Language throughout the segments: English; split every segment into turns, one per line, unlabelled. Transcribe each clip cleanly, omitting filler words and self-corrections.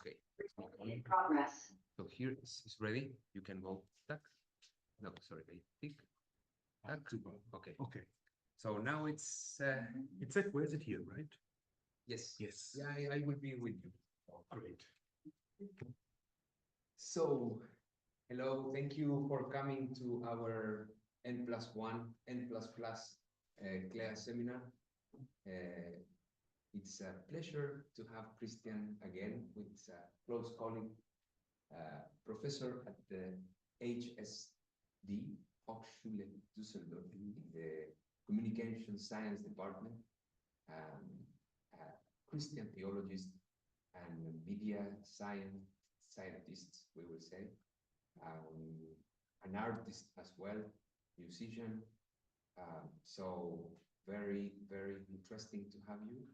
Okay.
In progress.
So here it's ready. You can go back. No, sorry, I think. Back. Okay.
Okay.
So now it's
It's it. Where is it here, right?
yes.
Yes.
Yeah, I will be with you.
Great.
So, hello, thank you for coming to our N+1, N++ CLEA seminar. It's a pleasure to have Christian again, with a close colleague, professor at the HSD, Hochschule Düsseldorf, in the Communication Science Department, Christian theologist and media scientist, we will say, an artist as well, musician. So very, very interesting to have you.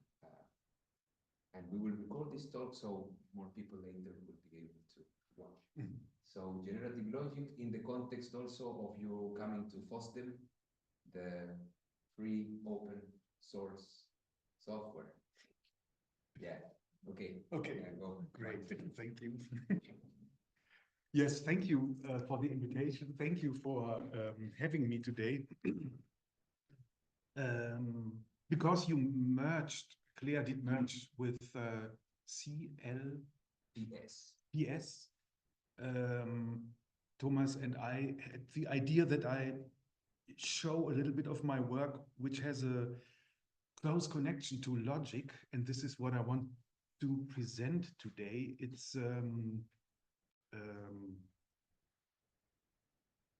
And we will record this talk so more people later will be able to watch.
Mhm.
So generative logic in the context also of you coming to FOSDEM, the free open source software. Yeah, okay.
Okay,
Yeah, go.
great, thank you. Yes, thank you for the invitation. Thank you for having me today. Because you merged, CLEA did merge with CLES. Thomas and I had the idea that I show a little bit of my work, which has a close connection to logic, and this is what I want to present today. It's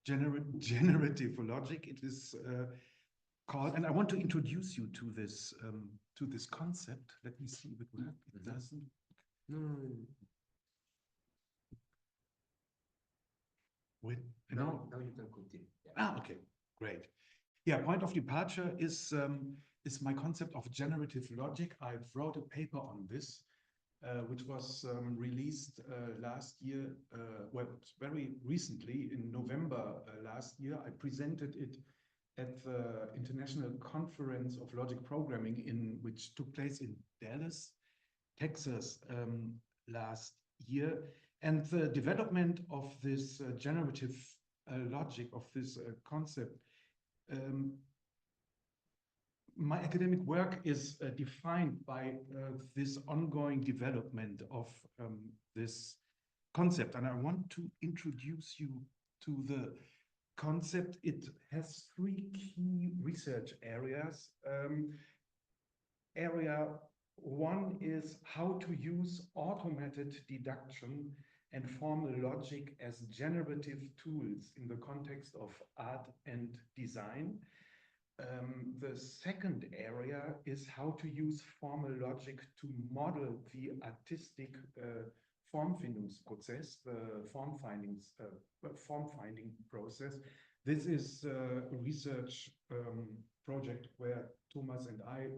generative logic. It is called, and I want to introduce you to this concept. Let me see if it works. It doesn't.
No.
Wait,
Now you can continue. Yeah.
Ah, okay, great. Yeah, point of departure is my concept of generative logic. I wrote a paper on this, which was released last year, well, very recently in November last year. I presented it at the International Conference of Logic Programming, which took place in Dallas, Texas, last year. And the development of this generative logic, of this concept, my academic work is defined by this ongoing development of this concept. And I want to introduce you to the concept. It has three key research areas. Area one is how to use automated deduction and formal logic as generative tools in the context of art and design. The second area is how to use formal logic to model the artistic Formfindungsprozess, the form finding process. This is a research project where Thomas and I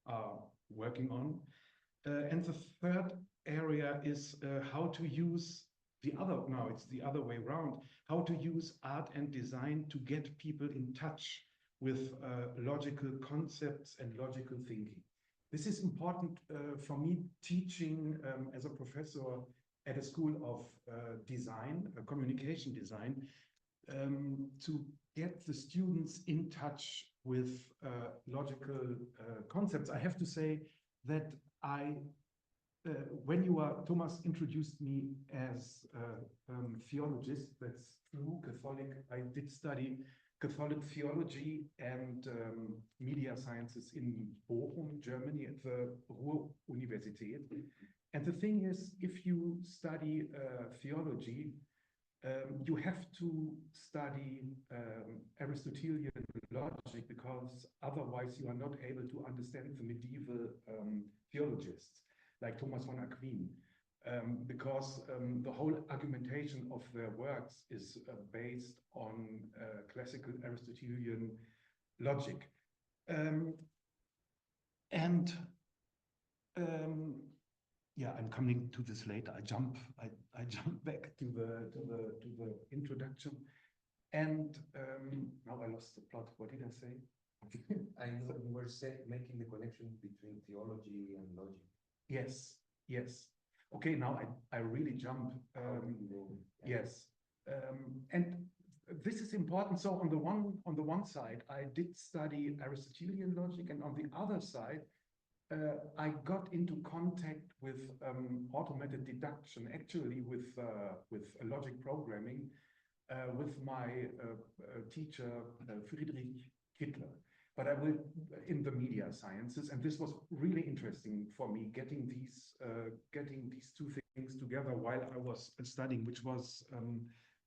are working on. And the third area is how to use it's the other way around, how to use art and design to get people in touch with logical concepts and logical thinking. This is important for me teaching as a professor at a school of design, communication design, to get the students in touch with logical concepts. I have to say that when Thomas introduced me as a theologist, that's true, Catholic. I did study Catholic theology and media sciences in Bochum, Germany, at the Ruhr-Universität. And the thing is, if you study theology, you have to study Aristotelian logic, because otherwise you are not able to understand the medieval theologists like Thomas von Aquin, because the whole argumentation of their works is based on classical Aristotelian logic. Yeah, I'm coming to this later. I jump back to the introduction, and now I lost the plot. What did I say?
I know you were making the connection between theology and logic.
Yes. Okay, now I really jump. Yes, and this is important. So on the one side, I did study Aristotelian logic, and on the other side, I got into contact with automated deduction, actually with logic programming, with my teacher Friedrich Kittler. But I will in the media sciences, and this was really interesting for me, getting these two things together while I was studying, which was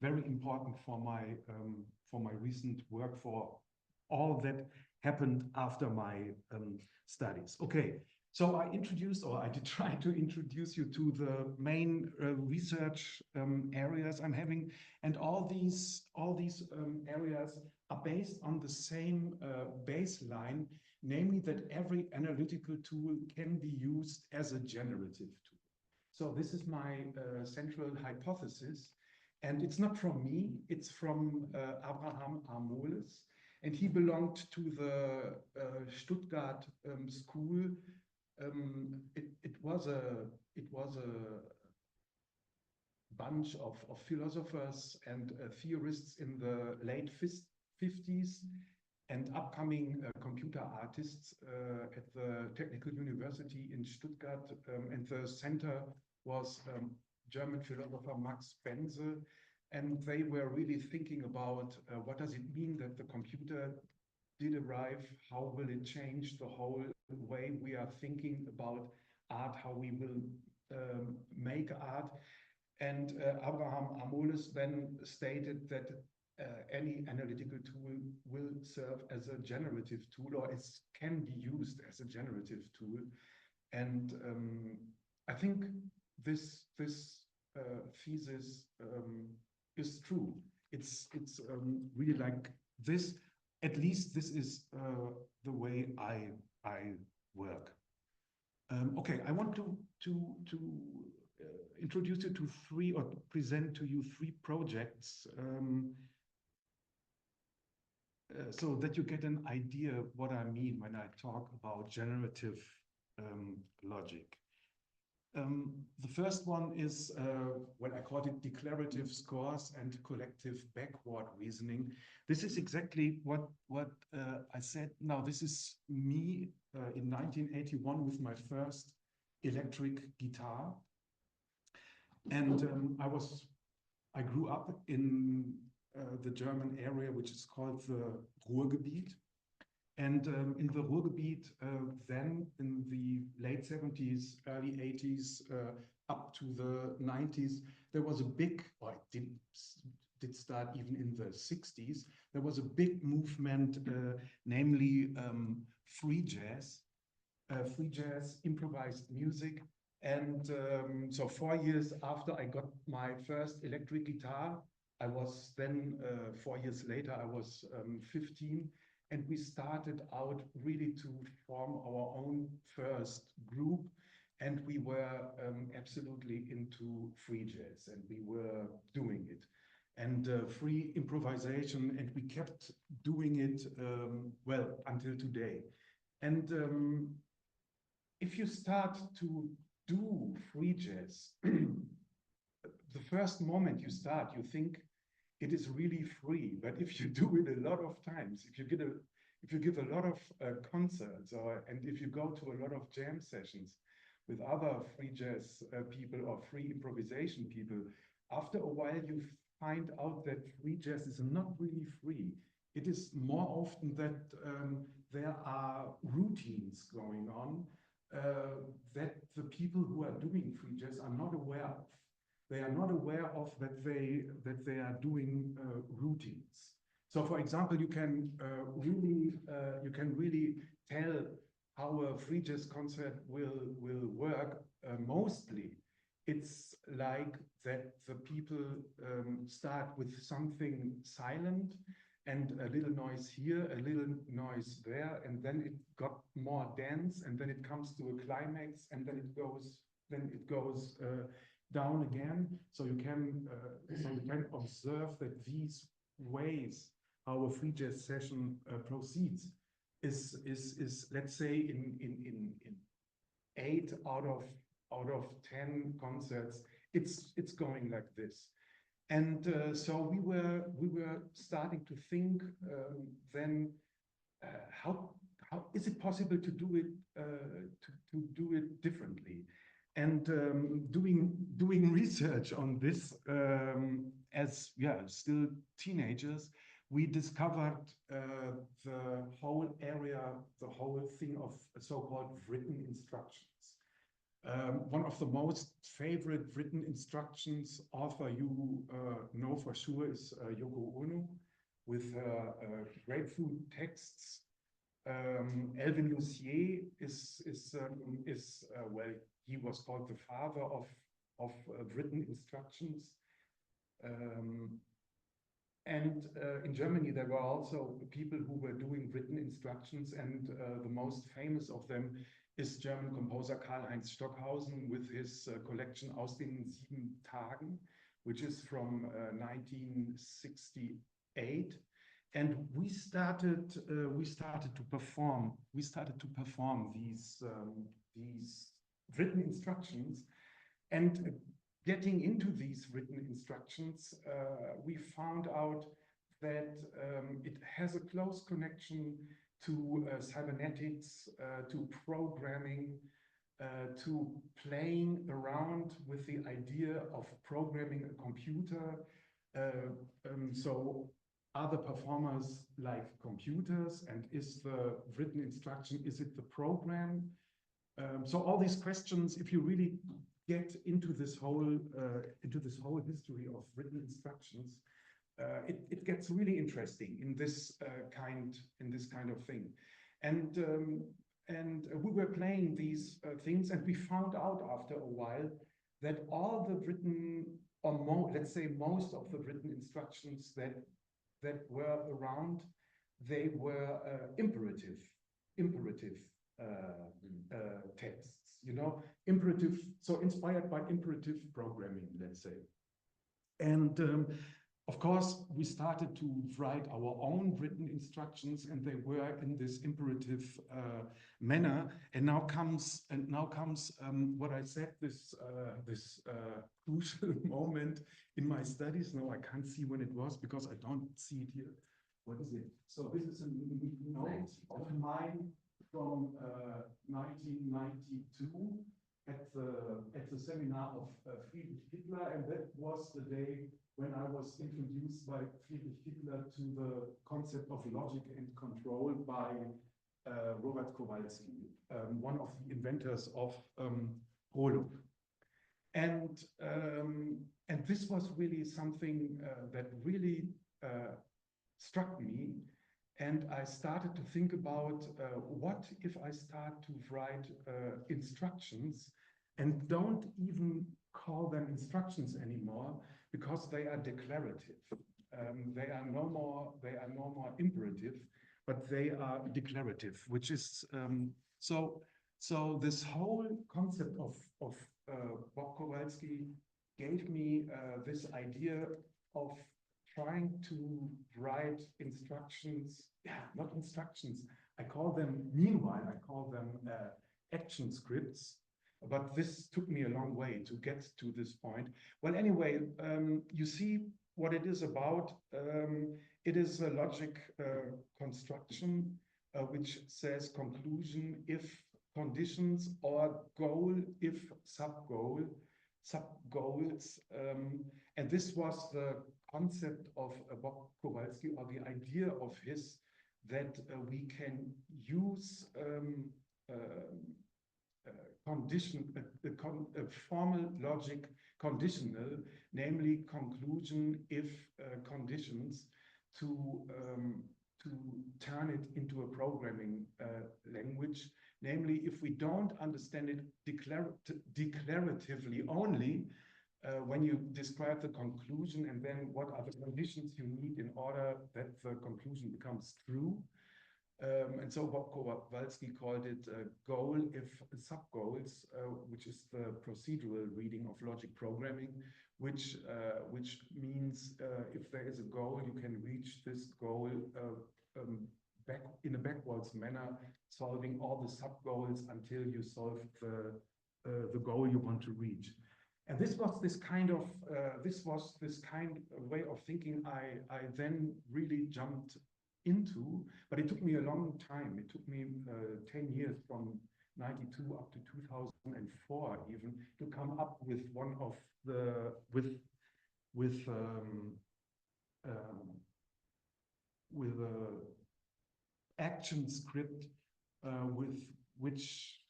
very important for my recent work, for all that happened after my studies. Okay, so I did try to introduce you to the main research areas I'm having, and all these areas are based on the same baseline, namely that every analytical tool can be used as a generative tool. So this is my central hypothesis, and it's not from me, it's from Abraham Armoles, and he belonged to the Stuttgart school. It was a bunch of philosophers and theorists in the late 50s, and upcoming computer artists at the Technical University in Stuttgart, and the center was German philosopher Max Bense, and they were really thinking about what does it mean that the computer did arrive, how will it change the whole way we are thinking about art, how we will make art. And Abraham Armoles then stated that any analytical tool will serve as a generative tool, or it can be used as a generative tool. And I think this thesis is true. It's really like this. At least this is the way I work. Okay, I want to introduce you to three, or present to you three projects, so that you get an idea what I mean when I talk about generative logic. The first one is, well, I called it declarative scores and collective backward reasoning. This is exactly what I said. Now, this is me in 1981 with my first electric guitar. And I grew up in the German area, which is called the Ruhrgebiet. And in the Ruhrgebiet, then in the late 70s, early 80s, up to the 90s, there was a big, or it did start even in the 60s, there was a big movement, namely free jazz, improvised music. And so 4 years after I got my first electric guitar, I was then, 4 years later, I was 15. And we started out really to form our own first group. And we were absolutely into free jazz, and we were doing it. And free improvisation, and we kept doing it, well, until today. And if you start to do free jazz, the first moment you start, you think it is really free. But if you do it a lot of times, if you give a lot of concerts, and if you go to a lot of jam sessions with other free jazz people or free improvisation people, after a while you find out that free jazz is not really free. It is more often that there are routines going on that the people who are doing free jazz are not aware of. They are not aware of that they are doing routines. So, for example, you can really tell how a free jazz concert will work. Mostly, it's like that the people start with something silent and a little noise here, a little noise there, and then it got more dense, and then it comes to a climax, and then it goes down again. So you can observe that these ways how a free jazz session proceeds is let's say in 8 out out of 10 concerts, it's going like this. And so we were starting to think then how is it possible to do it to do it differently? And doing research on this as still teenagers, we discovered the whole area, the whole thing of so-called written instructions. One of the most favorite written instructions author you know for sure is Yoko Ono with grapefruit texts. Alvin Lucier is well, he was called the father of written instructions. And in Germany, there were also people who were doing written instructions, and the most famous of them is German composer Karl-Heinz Stockhausen with his collection Aus den 7 Tagen, which is from 1968. And we started to perform these written instructions, and getting into these written instructions, we found out that it has a close connection to cybernetics, to programming, to playing around with the idea of programming a computer. So are the performers like computers, and is the written instruction, is it the program? So all these questions, if you really get into this whole history of written instructions, it gets really interesting in this kind of thing. And we were playing these things, and we found out after a while that all the written, or let's say most of the written instructions that were around, they were imperative texts, you know, imperative, so inspired by imperative programming, let's say. And of course, we started to write our own written instructions, and they were in this imperative manner. And now comes what I said, this crucial moment in my studies. Now I can't see when it was because I don't see it here. What is it? So this is a note of mine from 1992 at the seminar of Friedrich Hitler, and that was the day when I was introduced by Friedrich Hitler to the concept of logic and control by Robert Kowalski, one of the inventors of Prolog. And this was really something that really struck me. And I started to think about what if I start to write instructions and don't even call them instructions anymore, because they are declarative. They are no more imperative, but they are declarative, which is so this whole concept of Bob Kowalski gave me this idea of trying to write instructions, not instructions, I call them action scripts, but this took me a long way to get to this point. Well, anyway, you see what it is about. It is a logic construction which says conclusion if conditions, or goal if subgoals. And this was the concept of Bob Kowalski, or the idea of his, that we can use a formal logic conditional, namely conclusion if conditions, to turn it into a programming language. Namely, if we don't understand it declaratively only, when you describe the conclusion and then what are the conditions you need in order that the conclusion becomes true. And so Bob Kowalski called it goal if subgoals, which is the procedural reading of logic programming, which means if there is a goal, you can reach this goal in a backwards manner, solving all the subgoals until you solve the goal you want to reach. And this was this kind of way of thinking I then really jumped into, but it took me a long time. It took me 10 years from 92 up to 2004 even to come up with one of the with action script with which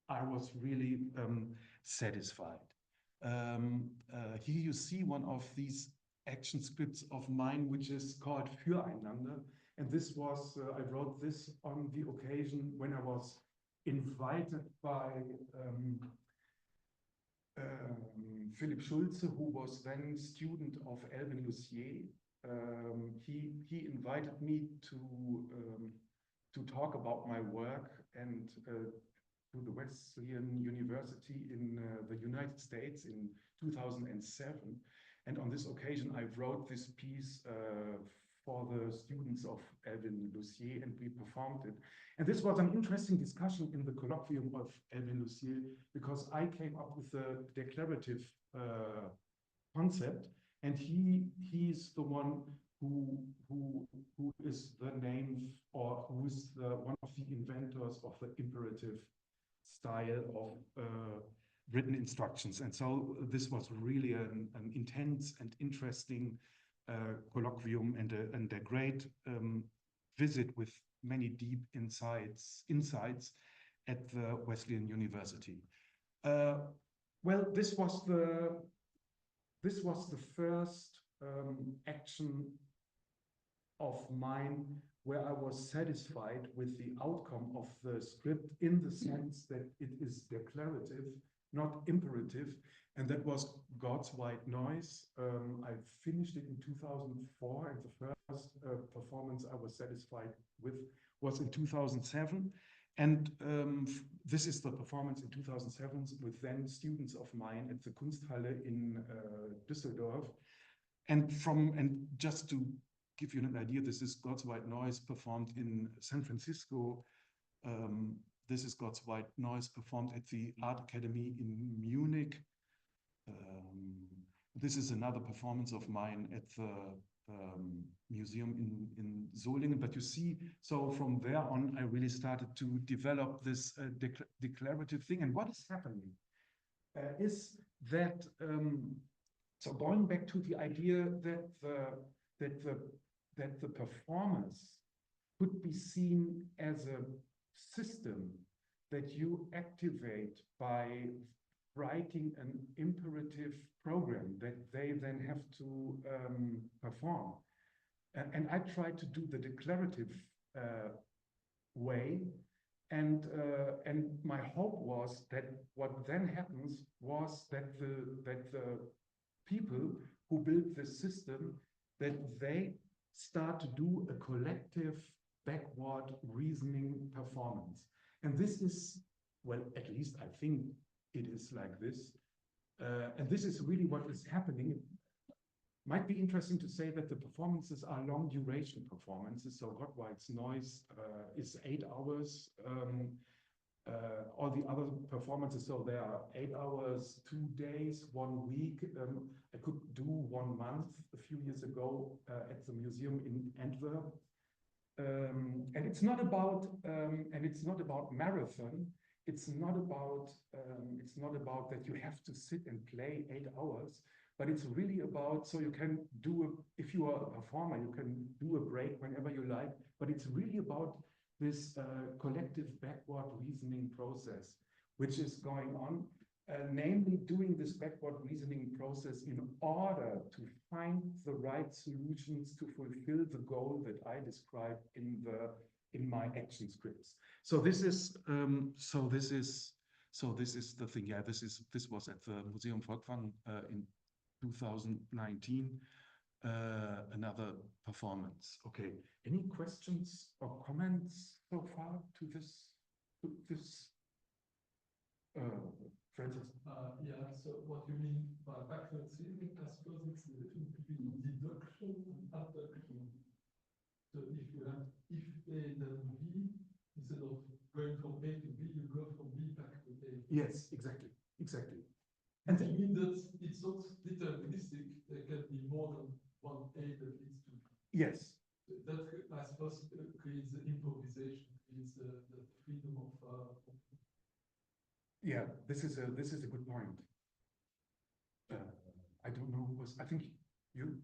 I was really satisfied. Here you see one of these action scripts of mine, which is called Füreinander. And this was, I wrote this on the occasion when I was invited by Philipp Schulze, who was then student of Elvin Lussier. He invited me to talk about my work and to the Wesleyan University in the United States in 2007. And on this occasion, I wrote this piece for the students of Elvin Lussier, and we performed it. And this was an interesting discussion in the colloquium of Elvin Lussier, because I came up with a declarative concept, and he's the one who is the name, or who is one of the inventors of the imperative style of written instructions. And so this was really an intense and interesting colloquium and a great visit with many deep insights at the Wesleyan University. Well, this was the first action of mine where I was satisfied with the outcome of the script, in the sense that it is declarative, not imperative, and that was God's White Noise. I finished it in 2004, and the first performance I was satisfied with was in 2007. And this is the performance in 2007 with then students of mine at the Kunsthalle in Düsseldorf. And just to give you an idea, this is God's White Noise performed in San Francisco. This is God's White Noise performed at the Art Academy in Munich. This is another performance of mine at the museum in Solingen. But you see, so from there on, I really started to develop this declarative thing. And what is happening is that, so going back to the idea that the performance could be seen as a system that you activate by writing an imperative program that they then have to perform. And I tried to do the declarative way, and my hope was that what then happens was that the people who build this system, that they start to do a collective backward reasoning performance. And this is, well, at least I think it is like this. And this is really what is happening. It might be interesting to say that the performances are long duration performances. So God White's Noise is 8 hours. All the other performances, so there are 8 hours, 2 days, 1 week. I could do 1 month a few years ago at the museum in Antwerp. And it's not about marathon. It's not about that you have to sit and play 8 hours, but it's really about, so you can do if you are a performer, you can do a break whenever you like, but it's really about this collective backward reasoning process, which is going on, namely doing this backward reasoning process in order to find the right solutions to fulfill the goal that I described in my action scripts. So this is the thing. Yeah, this was at the Museum Volkwang in 2019. Another performance. Okay. Any questions or comments so far to this? Francis?
Yeah, so what you mean by backward reasoning, I suppose it's the difference between deduction and abduction. So if you have if A then B, instead of going from A to B, you go from B back to A.
Yes, exactly. exactly.
And you mean that it's not deterministic, there can be more than one A that leads to B.
Yes.
That, I suppose, creates the improvisation, creates the freedom of.
Yeah, this is a good point. I don't know who was. I think you.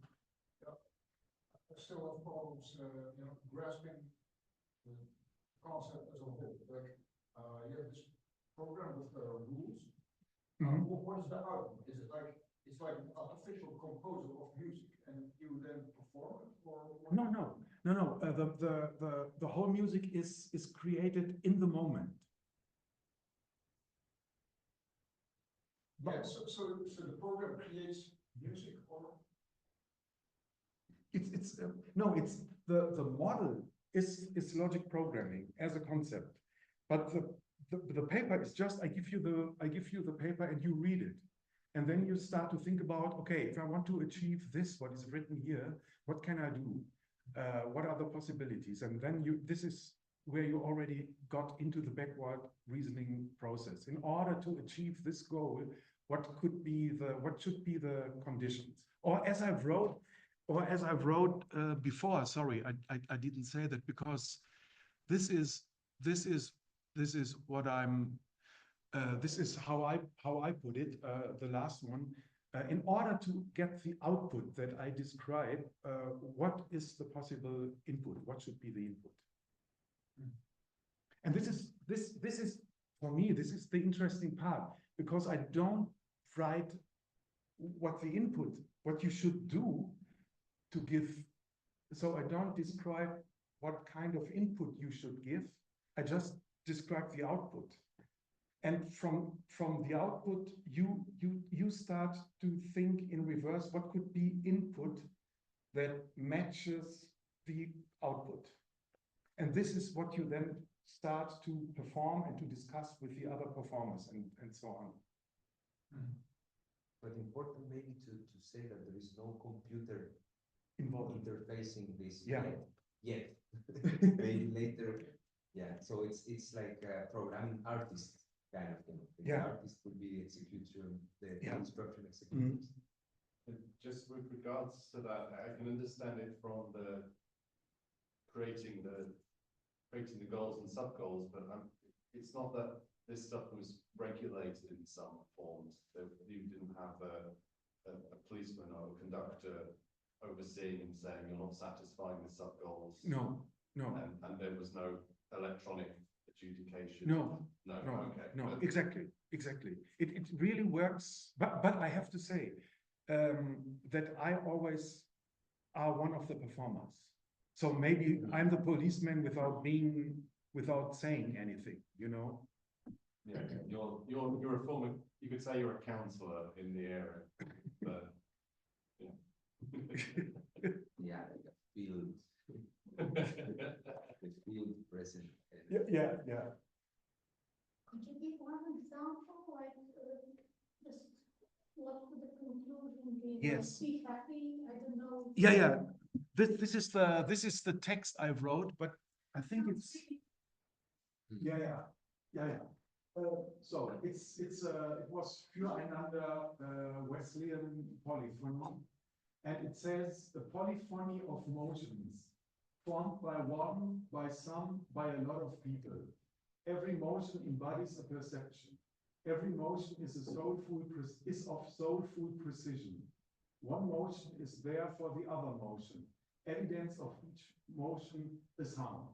I still have problems, grasping the concept as a whole. Like, you have this program with rules. What is the outcome? Is it like it's like an artificial composer of music, and you then perform it, or what?
No. The whole music is created in the moment.
Yeah, so the program creates music, or
It's the model is logic programming as a concept, but the paper is just I give you the paper and you read it, and then you start to think about, okay, if I want to achieve this, what is written here, what can I do? What are the possibilities? And then this is where you already got into the backward reasoning process. In order to achieve this goal, what should be the conditions? Or as I've wrote before, sorry, I didn't say that, because this is what I'm. This is how I put it. The last one. In order to get the output that I describe, what is the possible input? What should be the input? And this is for me. This is the interesting part, because I don't write what the input, what you should do to give. So I don't describe what kind of input you should give. I just describe the output. And from the output, you start to think in reverse, what could be input that matches the output. And this is what you then start to perform and to discuss with the other performers and so on.
But important maybe to say that there is no computer
Involved.
interfacing this
Yeah.
yet. Maybe later. Yeah, so it's like a programming artist kind of thing. The artist would be the instruction executors.
Just with regards to that, I can understand it from the creating the goals and sub goals, but it's not that this stuff was regulated in some forms. That you didn't have a policeman or a conductor overseeing and saying you're not satisfying the sub goals.
No.
And there was no electronic adjudication.
No.
Okay.
No. Exactly. It really works, but I have to say that I always are one of the performers. So maybe I'm the policeman without saying anything,
Yeah, you're a former. You could say you're a councillor in the area, but
Yeah, like a field. The field present.
Yeah.
Could you give one example, like just what would the conclusion be?
Yes.
Be happy, I don't know.
Yeah. This is the text I wrote, but I think it's. Yeah. So it was füreinander Wesleyan polyphony, and it says the polyphony of motions formed by one, by some, by a lot of people. Every motion embodies a perception. Every motion is of soulful precision. One motion is there for the other motion. Evidence of each motion is found.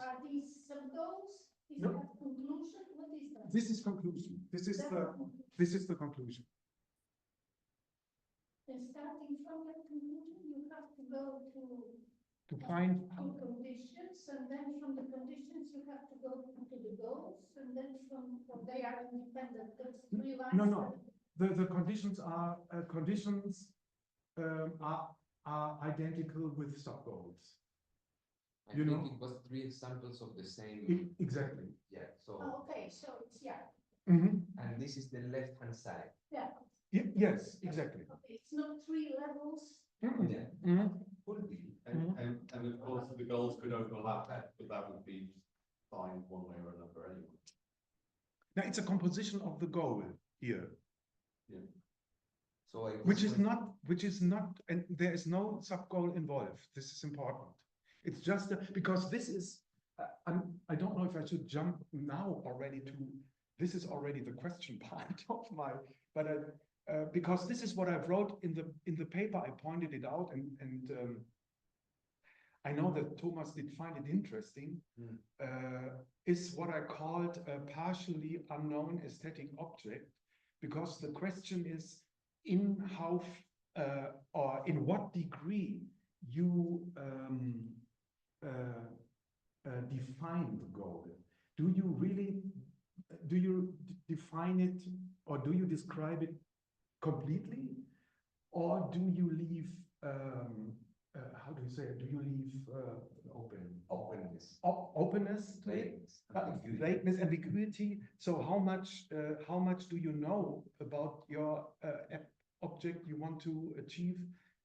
Are these some goals? Is
No.
that conclusion? What is that?
This is conclusion. This is the conclusion.
And starting from that conclusion, you have to go
To find.
to conditions, and then from the conditions you have to go to the goals, and then from they are independent. That's 3 lines.
No. The conditions are identical with sub goals.
I think it was 3 examples of the same.
Exactly.
Yeah. So.
Oh, okay, so it's
And this is the left-hand side.
Yeah.
Yes, exactly.
Okay, it's not 3 levels.
Yeah. Could be.
and of course the goals could overlap, but that would be fine one way or another anyway.
Now it's a composition of the goal here,
So
which is not, and there is no sub goal involved. This is important. It's just because this is. I don't know if I should jump now already to. This is already the question part of my, but because this is what I wrote in the paper. I pointed it out, and I know that Thomas did find it interesting. Is what I called a partially unknown aesthetic object, because the question is in how or in what degree you define the goal. Do you define it, or do you describe it completely, or do you leave how do you say it? Do you leave openness to it? Vagueness, ambiguity. So how much do you know about your object you want to achieve,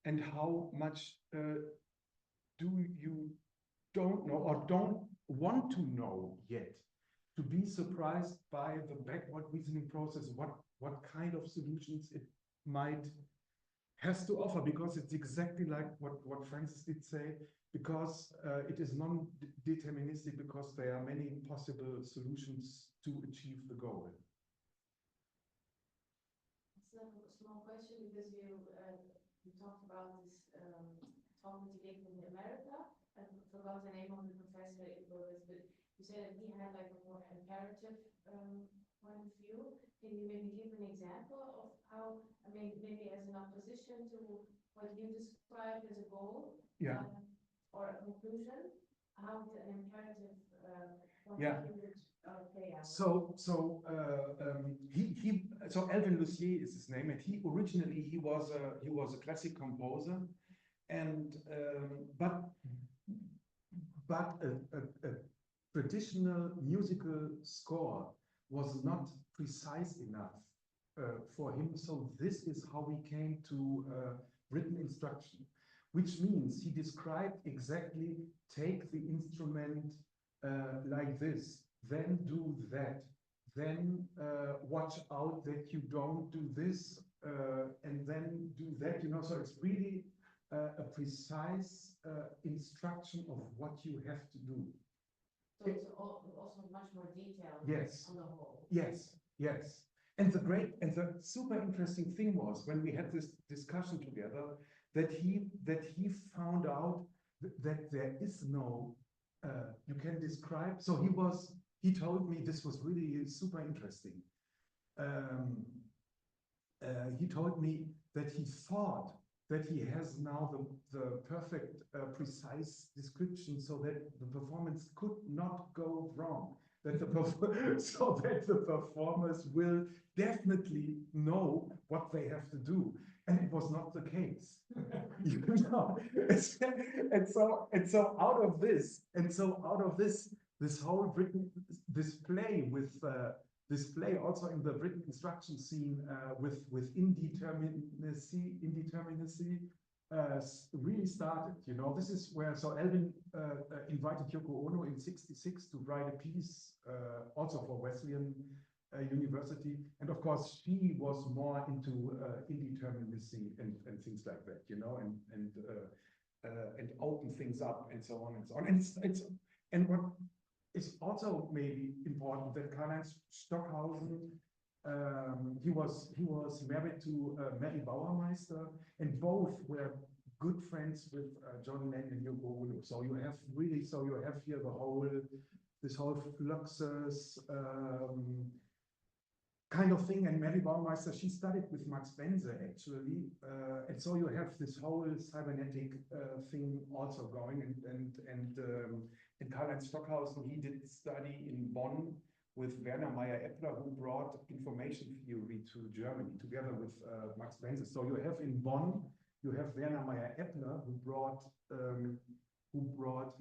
and how much do you don't know or don't want to know yet, to be surprised by the backward reasoning process, what kind of solutions it might has to offer, because it's exactly like what Francis did say, because it is non-deterministic, because there are many possible solutions to achieve the goal.
It's a small question, because you talked about this talk that you gave in America. I forgot the name of the professor it was, but you said that he had like a more imperative point of view. Can you maybe give an example of how, I mean, maybe as an opposition to what you described as a goal, or a conclusion, how an imperative point of view would play out?
So Alvin Lucier is his name, and he originally he was a classic composer, and but a traditional musical score was not precise enough for him. So this is how we came to written instruction, which means he described exactly, take the instrument like this, then do that, then watch out that you don't do this, and then do that, so it's really a precise instruction of what you have to do.
So it's also much more detailed.
Yes.
On the whole.
Yes, yes. And the super interesting thing was, when we had this discussion together, that he found out that there is no you can describe. So he told me, this was really super interesting. He told me that he thought that he has now the perfect precise description, so that the performance could not go wrong, that so that the performers will definitely know what they have to do, and it was not the case. and so out of this this whole written display with display also in the written instruction scene with indeterminacy really started. This is where Alvin invited Yoko Ono in '66 to write a piece also for Wesleyan University, and of course she was more into indeterminacy and things like that, and open things up and so on and so on. And what is also maybe important, that Karl-Heinz Stockhausen, he was married to Mary Bauermeister, and both were good friends with John Lennon and Yoko Ono. So you have here this whole Fluxus kind of thing. And Mary Bauermeister, she studied with Max Bense actually, and so you have this whole cybernetic thing also going. And Karl-Heinz Stockhausen, he did study in Bonn with Werner Meyer-Eppler, who brought information theory to Germany together with Max Bense. So you have in Bonn, you have Werner Meyer-Eppler, who brought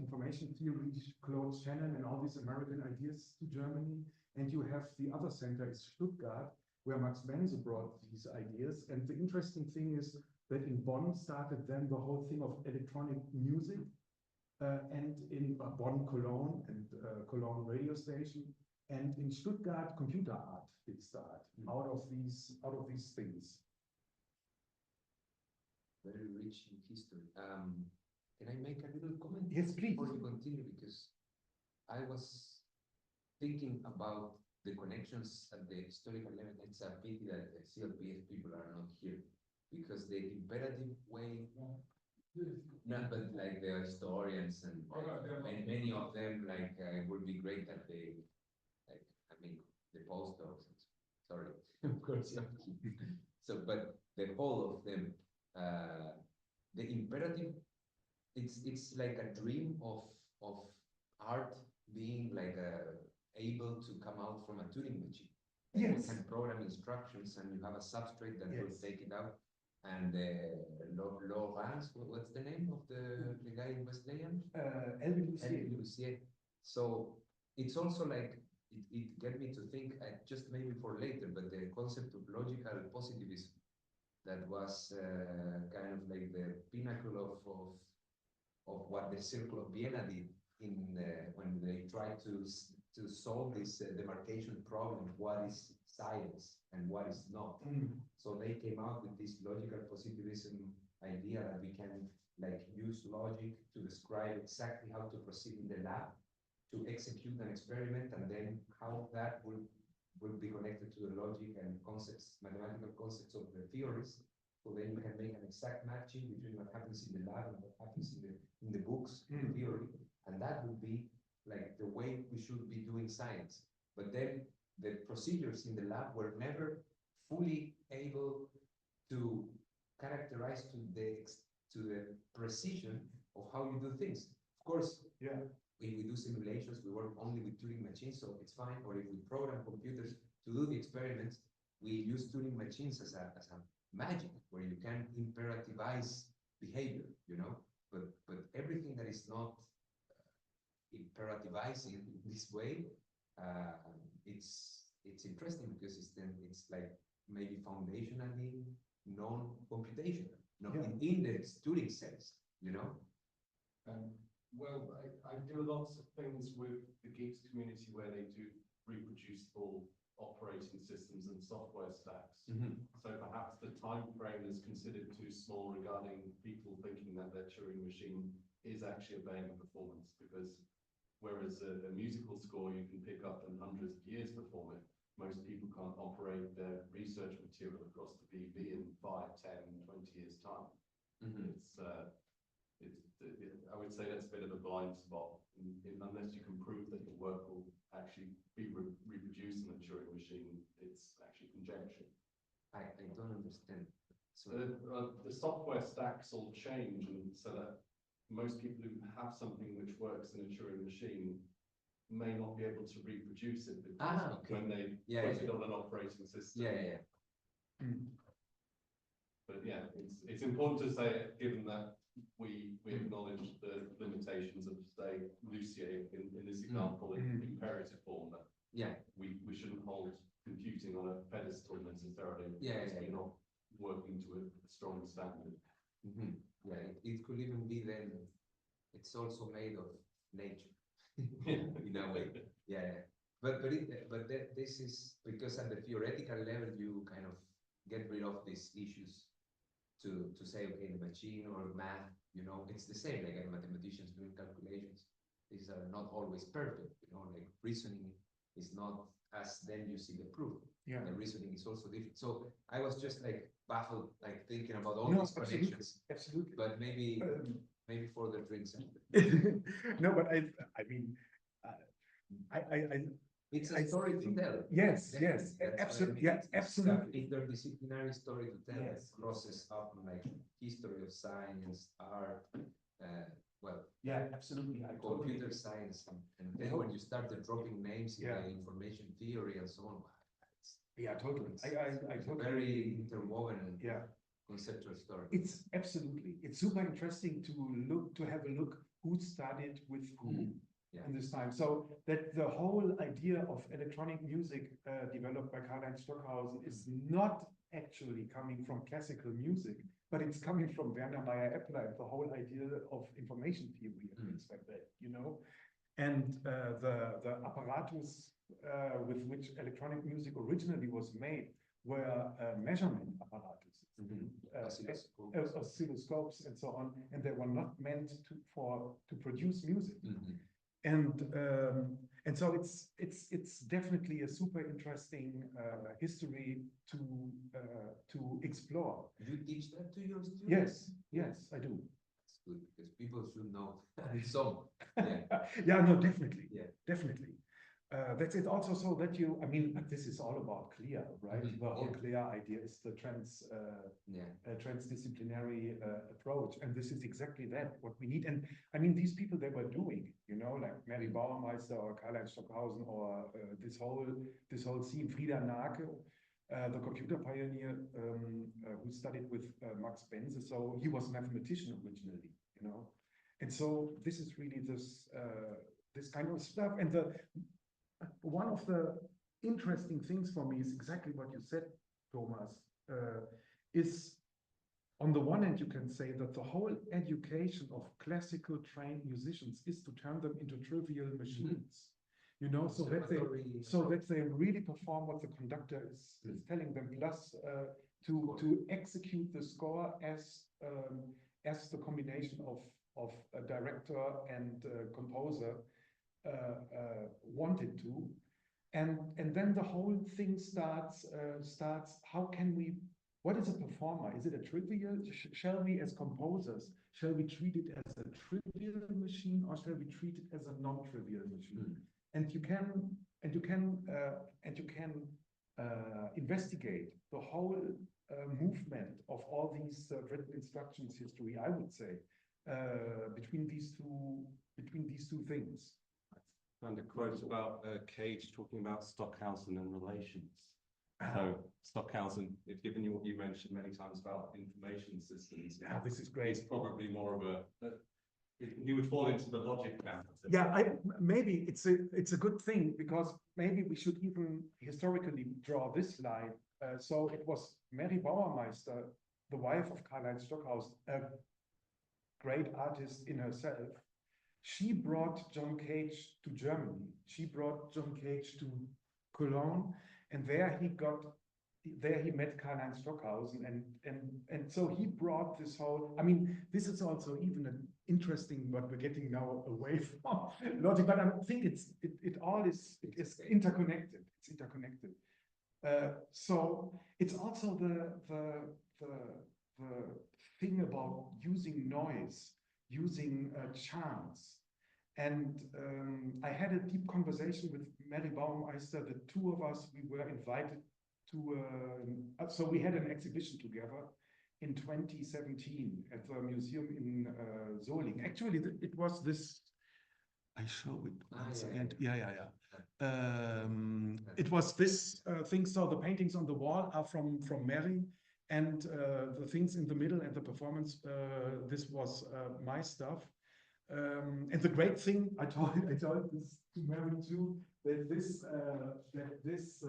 information theory, Claude Shannon, and all these American ideas to Germany. And you have the other center is Stuttgart, where Max Bense brought these ideas. And the interesting thing is that in Bonn started then the whole thing of electronic music, and in Bonn, Cologne, and Cologne radio station. And in Stuttgart, computer art did start out of these things.
Very rich in history. Can I make a little comment?
Yes, please.
Before you continue, because I was thinking about the connections at the historical level. It's a pity that the CLPS people are not here, because the imperative way, not but like the historians and many of them, like it would be great that they, like, I mean, the postdocs. Sorry, of course. So, but the whole of them, the imperative, it's like a dream of art being like able to come out from a Turing machine.
Yes.
You can program instructions and you have a substrate that will take it out. And Laurence, what's the name of the guy in Wesleyan? Lucier. So it's also like, it get me to think, just maybe for later, but the concept of logical positivism, that was kind of like the pinnacle of what the Circle of Vienna did in when they tried to solve this demarcation problem, what is science and what is not. So they came out with this logical positivism idea that we can like use logic to describe exactly how to proceed in the lab, to execute an experiment, and then how that will be connected to the logic and concepts, mathematical concepts of the theories. So then you can make an exact matching between what happens in the lab and what happens in the books, in the theory, and that would be like the way we should be doing science. But then the procedures in the lab were never fully able to characterize to the precision of how you do things. Of course,
yeah.
If we do simulations, we work only with Turing machines, so it's fine. Or if we program computers to do the experiments, we use Turing machines as a magic, where you can imperativize behavior, you know. But everything that is not imperativizing in this way, it's interesting, because it's like maybe foundationally non-computational, in the Turing sense, you know.
Well, I do lots of things with the geeks community where they do reproducible operating systems and software stacks. So perhaps the time frame is considered too small regarding people thinking that their Turing machine is actually obeying performance, because whereas a musical score you can pick up in hundreds of years perform it, most people can't operate their research material across the VB in 5, 10, 20 years time. I would say that's a bit of a blind spot, unless you can prove that your work will actually be reproduced in a Turing machine. It's actually conjecture.
I don't understand. So
the software stacks all change, and so that most people who have something which works in a Turing machine may not be able to reproduce it, because when they put it on an operating system. But yeah, it's important to say it, given that we acknowledge the limitations of, say, Lucier in this example in imperative form, that we shouldn't hold computing on a pedestal necessarily, because we're not working to a strong standard.
It could even be then, it's also made of nature in a way. But this is because at the theoretical level you kind of get rid of these issues to say, okay, the machine or math, you know, it's the same, like mathematicians doing calculations. These are not always perfect, you know, like reasoning is not as then you see the proof. The reasoning is also different. So I was just like baffled, like thinking about all these connections.
Absolutely.
But maybe for the drinks.
No, but I mean,
it's a story to tell.
Yes, absolutely. Absolutely.
Interdisciplinary story to tell. It crosses up like history of science, art,
absolutely.
Computer science, and then when you started dropping names in the information theory and so on.
Totally. I totally
very interwoven. Conceptual story.
It's super interesting to have a look who studied with who in this time. So that the whole idea of electronic music developed by Karl-Heinz Stockhausen is not actually coming from classical music, but it's coming from Werner Meyer-Eppler and the whole idea of information theory and things like that, you know. And the apparatus with which electronic music originally was made were measurement apparatuses, oscilloscopes and so on, and they were not meant to produce music. And so it's definitely a super interesting history to explore.
You teach that to your students?
Yes, I do.
That's good because people should know some. Yeah.
Yeah, no, definitely.
Yeah.
Definitely. That's it also so that you, I mean, this is all about CLEA, right? The whole CLEA idea is the transdisciplinary approach. And this is exactly that, what we need. And I mean, these people, they were doing, you know, like Mary Bauermeister or Karl-Heinz Stockhausen or this whole scene, Frida Nake, the computer pioneer who studied with Max Bense. So he was a mathematician originally, you know. And so this is really this kind of stuff. And one of the interesting things for me is exactly what you said, Thomas, is on the one hand, you can say that the whole education of classical trained musicians is to turn them into trivial machines, you know, so that they really perform what the conductor is telling them, plus to execute the score as the combination of a director and composer wanted to, and then the whole thing starts. How can we? What is a performer? Is it a trivial? Shall we, as composers, shall we treat it as a trivial machine, or shall we treat it as a non-trivial machine? And you can investigate the whole movement of all these written instructions history. I would say between these two things.
I found a quote about Cage talking about Stockhausen and relations. So Stockhausen, if given you what you mentioned many times about information systems,
this is great.
It's probably more of you would fall into the logic camp.
Yeah, maybe it's a good thing, because maybe we should even historically draw this line. So it was Mary Bauermeister, the wife of Karl-Heinz Stockhausen, a great artist in herself. She brought John Cage to Germany. She brought John Cage to Cologne, and there he met Karl-Heinz Stockhausen, and so he brought this whole. I mean, this is also even an interesting, what we're getting now away from logic, but I think it all is interconnected. It's interconnected. So it's also the thing about using noise, using chance. And I had a deep conversation with Mary Baumeister. The two of us, we were invited to, so we had an exhibition together in 2017 at the museum in Solingen. Actually, it was this, I show it once again. It was this thing, so the paintings on the wall are from Mary, and the things in the middle and the performance, this was my stuff. And the great thing, I told this to Mary too, that this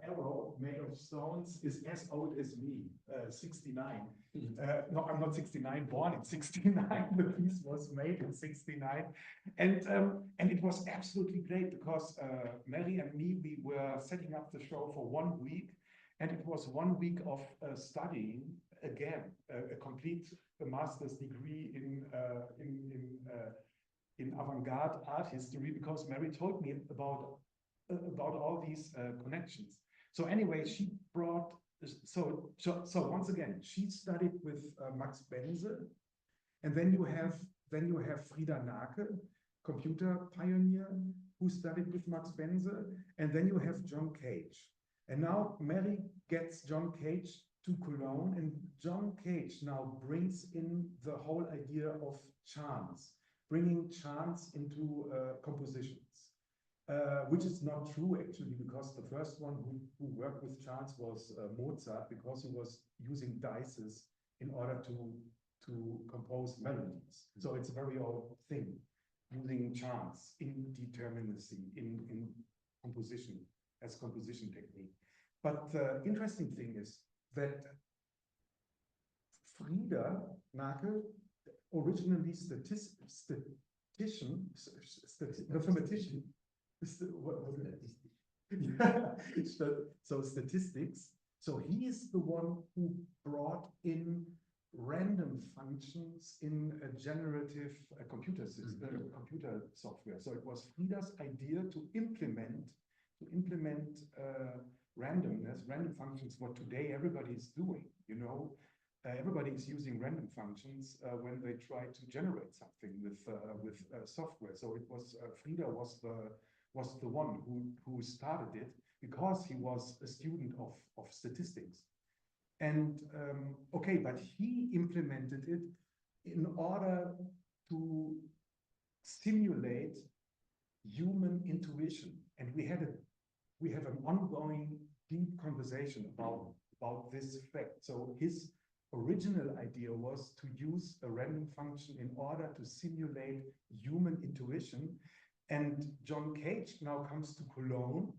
arrow made of stones is as old as me, 69. No, I'm not 69, born in 69. The piece was made in 69. And it was absolutely great, because Mary and me, we were setting up the show for 1 week. And it was 1 week of studying again, a complete master's degree in avant-garde art history, because Mary told me about all these connections. So anyway, she brought, so once again, she studied with Max Bense, and then you have Frida Nake, computer pioneer, who studied with Max Bense, and then you have John Cage. And now Mary gets John Cage to Cologne, and John Cage now brings in the whole idea of chance, bringing chance into compositions, which is not true actually, because the first one who worked with chance was Mozart, because he was using dices in order to compose melodies. So it's a very old thing, using chance, indeterminacy in composition, as composition technique. But the interesting thing is that Frida Nake originally mathematician, so statistics. So he is the one who brought in random functions in a generative computer system, computer software. So it was Frida's idea to implement randomness, random functions. What today everybody is doing, you know, everybody is using random functions when they try to generate something with software. So it was Frida was the one who started it because he was a student of statistics. And okay, but he implemented it in order to simulate human intuition. And we have an ongoing deep conversation about this fact. So his original idea was to use a random function in order to simulate human intuition. And John Cage now comes to Cologne,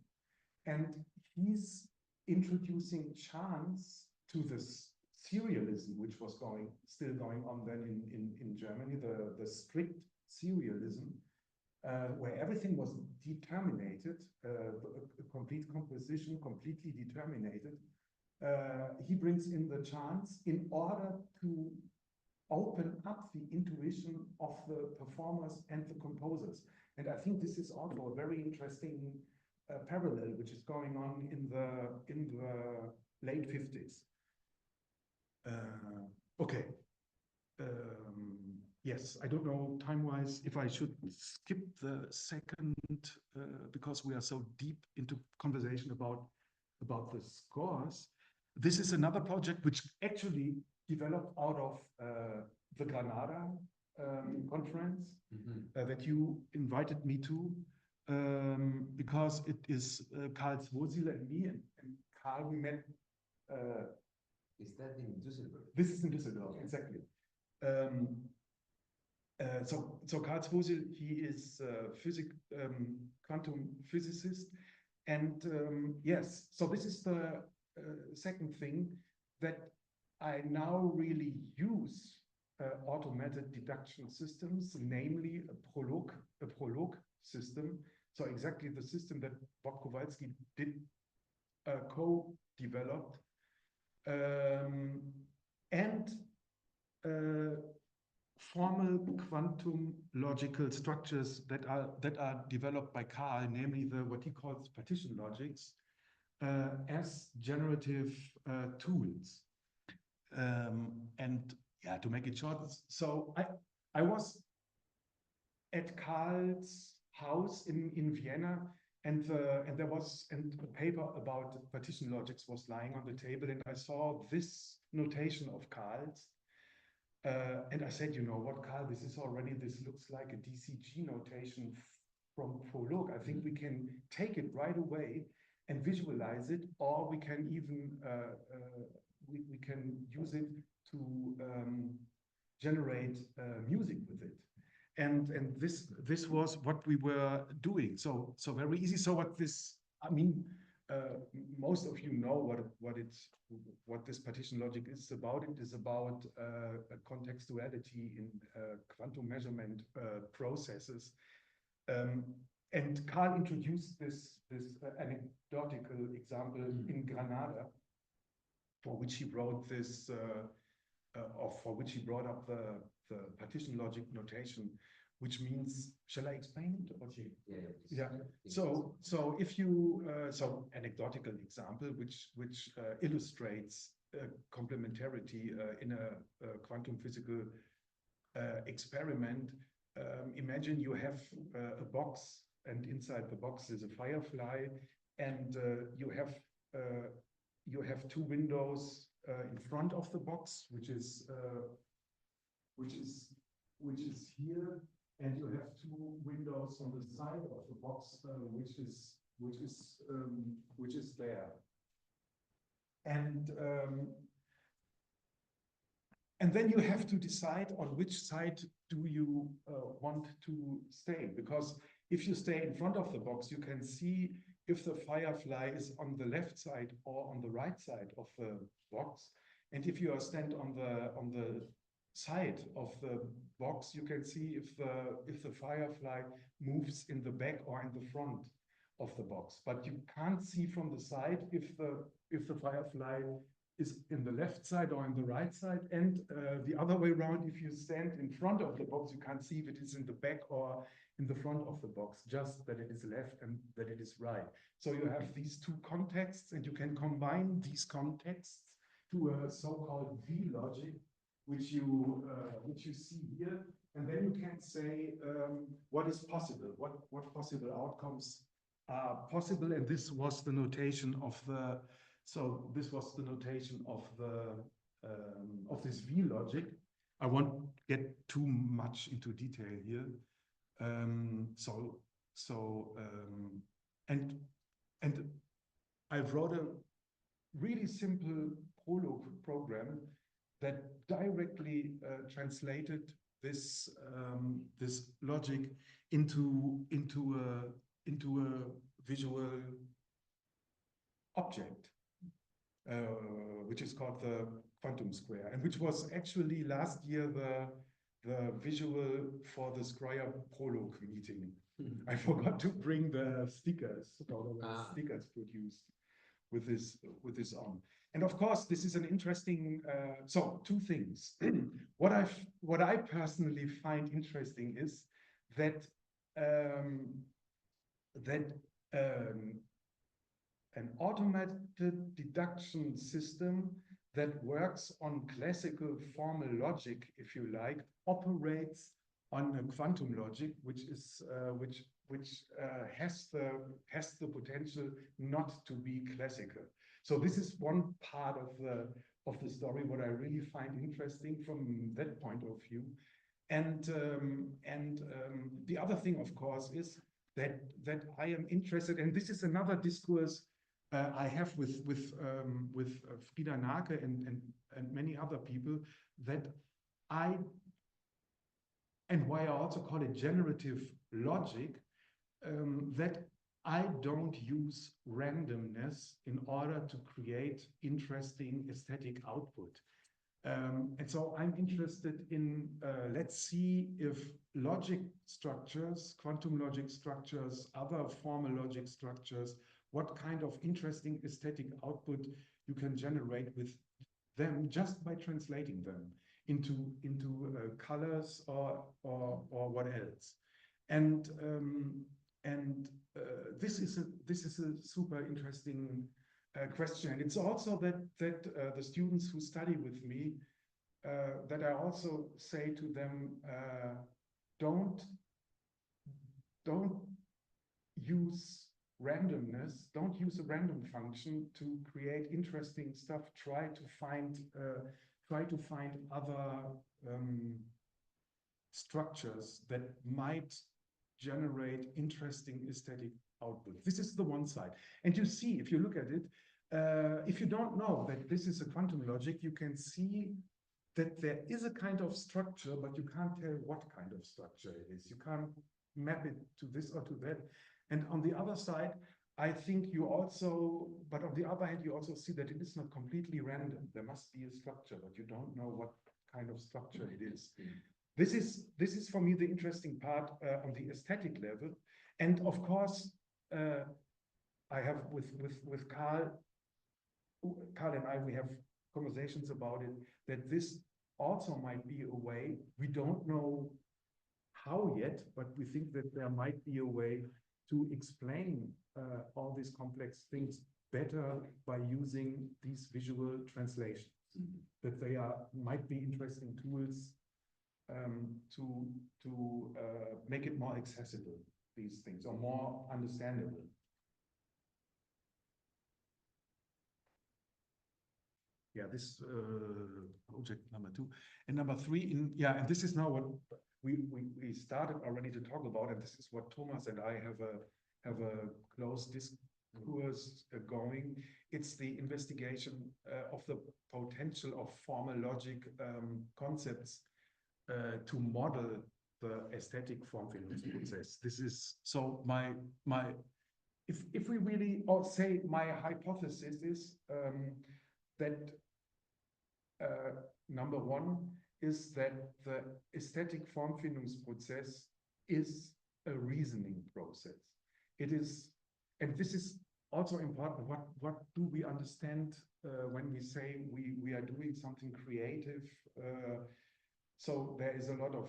and he's introducing chance to this serialism, which was still going on then in Germany, the strict serialism, where everything was determinated, a complete composition, completely determinated. He brings in the chance in order to open up the intuition of the performers and the composers. And I think this is also a very interesting parallel which is going on in the late 50s. Okay. Yes, I don't know time-wise if I should skip the second because we are so deep into conversation about the scores. This is another project which actually developed out of the Granada conference that you invited me to, because it is Karl Zwosile and me, and Karl, we met.
Is that in Düsseldorf?
This is in Düsseldorf, yeah. Exactly. So Karl Zwosile, he is a quantum physicist, and yes, so this is the second thing that I now really use automated deduction systems, namely a prolog system. So exactly the system that Bob Kowalski did co-developed, and formal quantum logical structures that are developed by Karl, namely what he calls partition logics, as generative tools. And yeah, to make it short, so I was at Karl's house in Vienna, and there was a paper about partition logics was lying on the table, and I saw this notation of Karl's, and I said, you know what, Karl, this looks like a DCG notation from Prolog. I think we can take it right away and visualize it, or we can even we can use it to generate music with it. And this was what we were doing. So very easy. So what this, I mean, most of you know what this partition logic is about. It is about a contextuality in quantum measurement processes. And Karl introduced this anecdotal example in Granada, for which he wrote this, or for which he brought up the partition logic notation, which means, shall I explain it? Or yeah. So if you so anecdotal example which illustrates complementarity in a quantum physical experiment. Imagine you have a box, and inside the box is a firefly, and you have two windows in front of the box, which is here, and you have two windows on the side of the box, which is there, and then you have to decide on which side do you want to stay, because if you stay in front of the box, you can see if the firefly is on the left side or on the right side of the box. And if you are stand on the side of the box, you can see if the firefly moves in the back or in the front of the box. But you can't see from the side if the firefly is in the left side or in the right side, and the other way around. If you stand in front of the box, you can't see if it is in the back or in the front of the box, just that it is left and that it is right. So you have these two contexts, and you can combine these contexts to a so-called V-logic, which you see here, and then you can say what is possible, what possible outcomes are possible, and this was the notation of the. So this was the notation of this V-logic. I won't get too much into detail here. And I wrote a really simple Prolog program that directly translated this this logic into a visual object, which is called the quantum square, and which was actually last year the visual for the Schrödinger Prolog meeting. I forgot to bring the stickers, stickers produced with this on. And of course, this is an interesting. So two things. What I personally find interesting is that an automated deduction system that works on classical formal logic, if you like, operates on a quantum logic, which has the potential not to be classical. So this is one part of the story, what I really find interesting from that point of view. And the other thing, of course, is that I am interested, and this is another discourse I have with Frida Nake and many other people, that and why I also call it generative logic, that I don't use randomness in order to create interesting aesthetic output. And so I'm interested in, let's see if logic structures, quantum logic structures, other formal logic structures, what kind of interesting aesthetic output you can generate with them just by translating them into colors or what else. And this is a super interesting question, and it's also that the students who study with me, that I also say to them, don't use randomness, don't use a random function to create interesting stuff. Try to find other structures that might generate interesting aesthetic output. This is the one side. And you see, if you look at it, if you don't know that this is a quantum logic, you can see that there is a kind of structure, but you can't tell what kind of structure it is. You can't map it to this or to that. And on the other side, I think you also, but on the other hand, you also see that it is not completely random. There must be a structure, but you don't know what kind of structure it is. This is for me the interesting part on the aesthetic level. And of course, I have with Carl and I, we have conversations about it, that this also might be a way, we don't know how yet, but we think that there might be a way to explain all these complex things better by using these visual translations. That they might be interesting tools to make it more accessible, these things, or more understandable. Yeah, this project number 2. And number 3, and this is now what we started already to talk about, and this is what Thomas and I have a close discourse going. It's the investigation of the potential of formal logic concepts to model the aesthetic form filling process. This is so if we really, or say my hypothesis is that number 1 is that the aesthetic Formfindungsprozess is a reasoning process. It is, and this is also important, what do we understand when we say we are doing something creative? So there is a lot of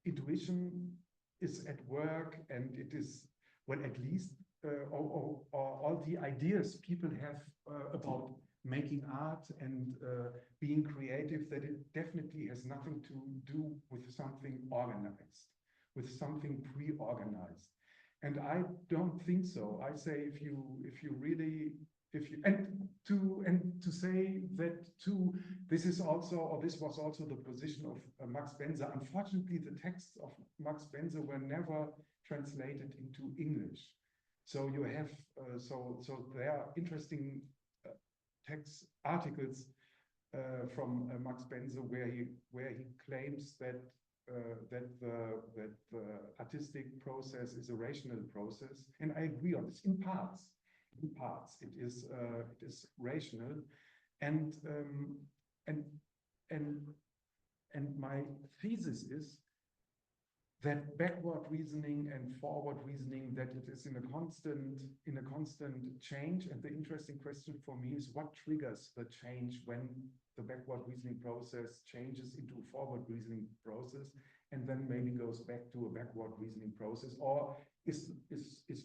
intuition is at work, and it is, well, at least all the ideas people have about making art and being creative, that it definitely has nothing to do with something organized, with something pre-organized. And I don't think so. I say if you really, and to say that too, this is also, or this was also the position of Max Benzer. Unfortunately, the texts of Max Benzer were never translated into English. So you have, so there are interesting text articles from Max Benzer where he claims that the artistic process is a rational process, and I agree on this in parts. In parts, it is rational, and my thesis is that backward reasoning and forward reasoning, that it is in a constant change. And the interesting question for me is what triggers the change when the backward reasoning process changes into a forward reasoning process, and then maybe goes back to a backward reasoning process, or is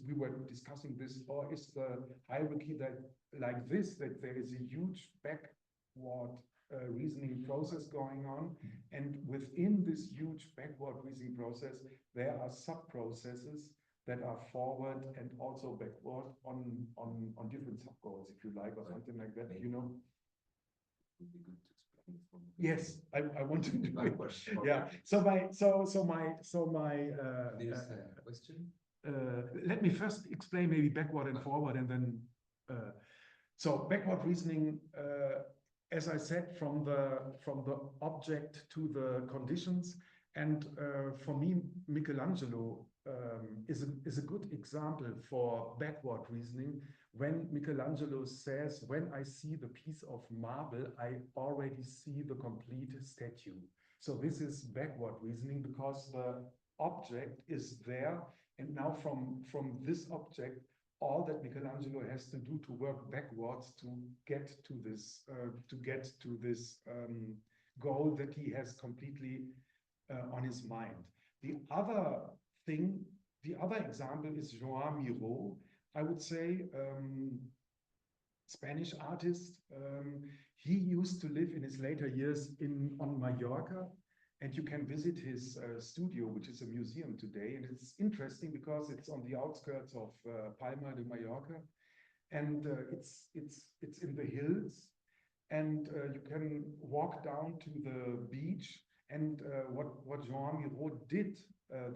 we were discussing this, or is the hierarchy that like this, that there is a huge backward reasoning process going on, and within this huge backward reasoning process, there are sub-processes that are forward and also backward on different sub-goals, if you like, or something like that, you know?
It would be good to explain from.
Yes, I want to do it.
Backward.
Yeah. So my
There's a question.
let me first explain maybe backward and forward, and then so backward reasoning, as I said, from the object to the conditions, and for me, Michelangelo is a good example for backward reasoning. When Michelangelo says, "When I see the piece of marble, I already see the complete statue." So this is backward reasoning because the object is there, and now from this object, all that Michelangelo has to do to work backwards to get to this goal that he has completely on his mind. The other example is Joan Miró, I would say, Spanish artist. He used to live in his later years on Mallorca, and you can visit his studio, which is a museum today. And it's interesting because it's on the outskirts of Palma de Mallorca, and it's in the hills, and you can walk down to the beach. And what Joan Miró did,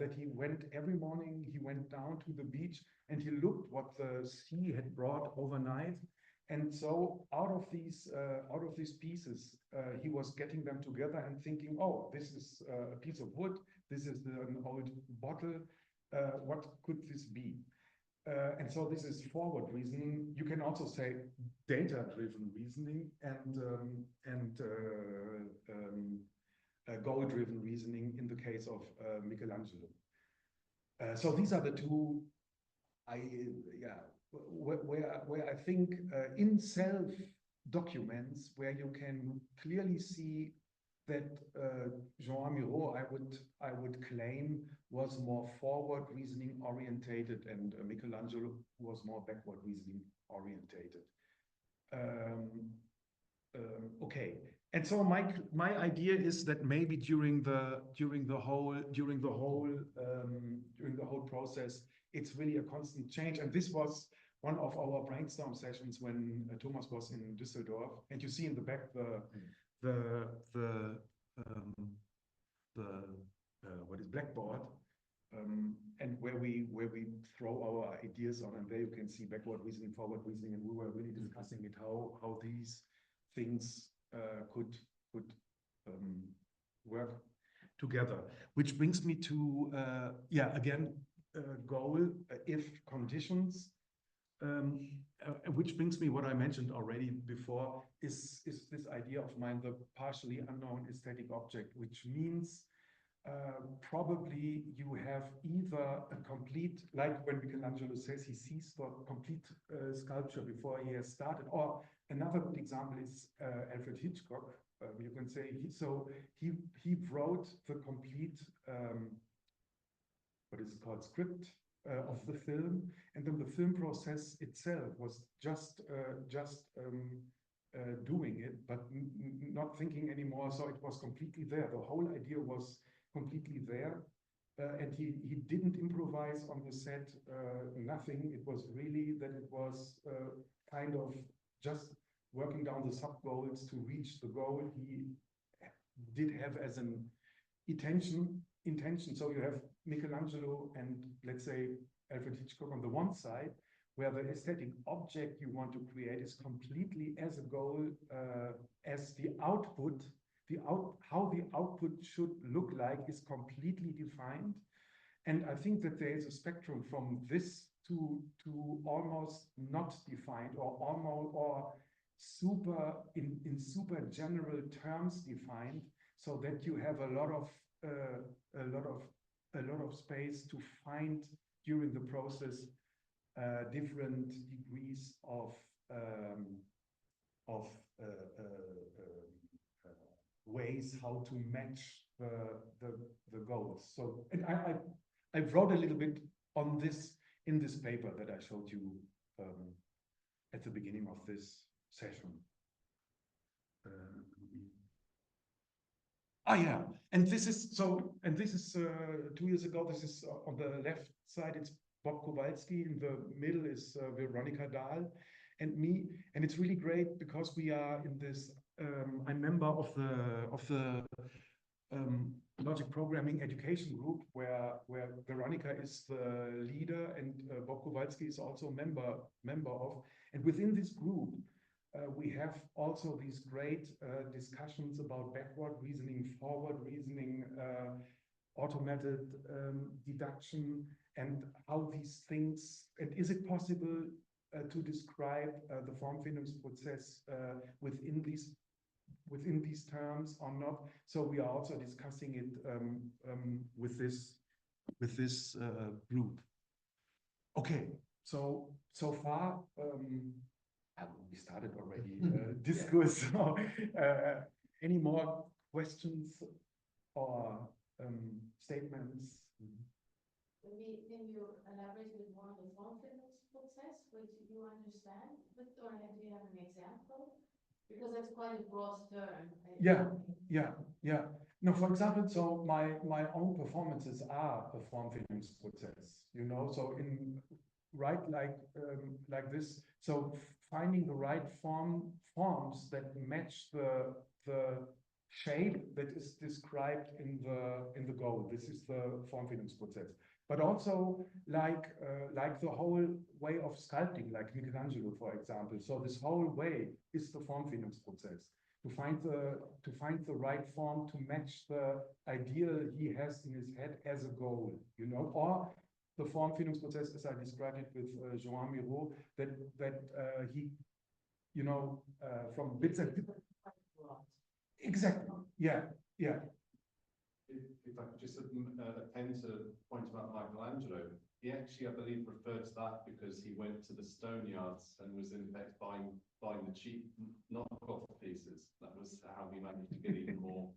that he went every morning, he went down to the beach and he looked what the sea had brought overnight. And so out of these pieces, he was getting them together and thinking, oh, this is a piece of wood, this is an old bottle, what could this be? And so this is forward reasoning. You can also say data-driven reasoning and goal-driven reasoning in the case of Michelangelo. So these are the two, where I think in self documents where you can clearly see that Joan Miró, I would claim, was more forward reasoning orientated, and Michelangelo was more backward reasoning orientated. Okay, and so my idea is that maybe during the whole process, it's really a constant change. And this was one of our brainstorm sessions when Thomas was in Düsseldorf, and you see in the back what is blackboard, and where we throw our ideas on, and there you can see backward reasoning, forward reasoning, and we were really discussing it, how these things could work together. Which brings me to again, goal, if conditions which brings me what I mentioned already before is this idea of mine, the partially unknown aesthetic object, which means probably you have either a complete, like when Michelangelo says he sees the complete sculpture before he has started, or another good example is Alfred Hitchcock. You can say he wrote the complete what is it called, script of the film, and then the film process itself was just doing it, but not thinking anymore. So it was completely there. The whole idea was completely there, and he didn't improvise on the set, nothing. It was really that it was kind of just working down the sub goals to reach the goal he did have as an intention. So you have Michelangelo and, let's say, Alfred Hitchcock on the one side, where the aesthetic object you want to create is completely as a goal, as the output, how the output should look like is completely defined. And I think that there is a spectrum from this to almost not defined, or almost, or super in super general terms defined, so that you have a lot of space to find during the process different degrees of ways how to match the goals. So, and I wrote a little bit on this in this paper that I showed you at the beginning of this session. Yeah, and this is 2 years ago. This is on the left side, it's Bob Kowalski. In the middle is Veronica Dahl and me, and it's really great because we are in this. I'm member of the logic programming education group where Veronica is the leader, and Bob Kowalski is also member of. And within this group, we have also these great discussions about backward reasoning, forward reasoning, automated deduction, and how these things, and is it possible to describe the Formfindungsprozess within these terms or not? So we are also discussing it with this group. Okay, so far. We started already discourse. So, any more questions or statements?
Maybe can you elaborate a bit more on the Formfindungsprozess? What do you understand? Or do you have an example? Because that's quite a broad term.
Yeah. No, for example, so my own performances are a Formfindungsprozess. So like this. So finding the right forms that match the shape that is described in the goal. This is the Formfindungsprozess. But also like the whole way of sculpting, like Michelangelo, for example. So this whole way is the Formfindungsprozess. To find the right form to match the ideal he has in his head as a goal, or the Formfindungsprozess, as I described it with Joan Miro, that he, from bits and exactly, yeah.
If I could just append to the point about Michelangelo, he actually, I believe, referred to that because he went to the stone yards and was in fact buying the cheap knockoff pieces. That was how he managed to get even more.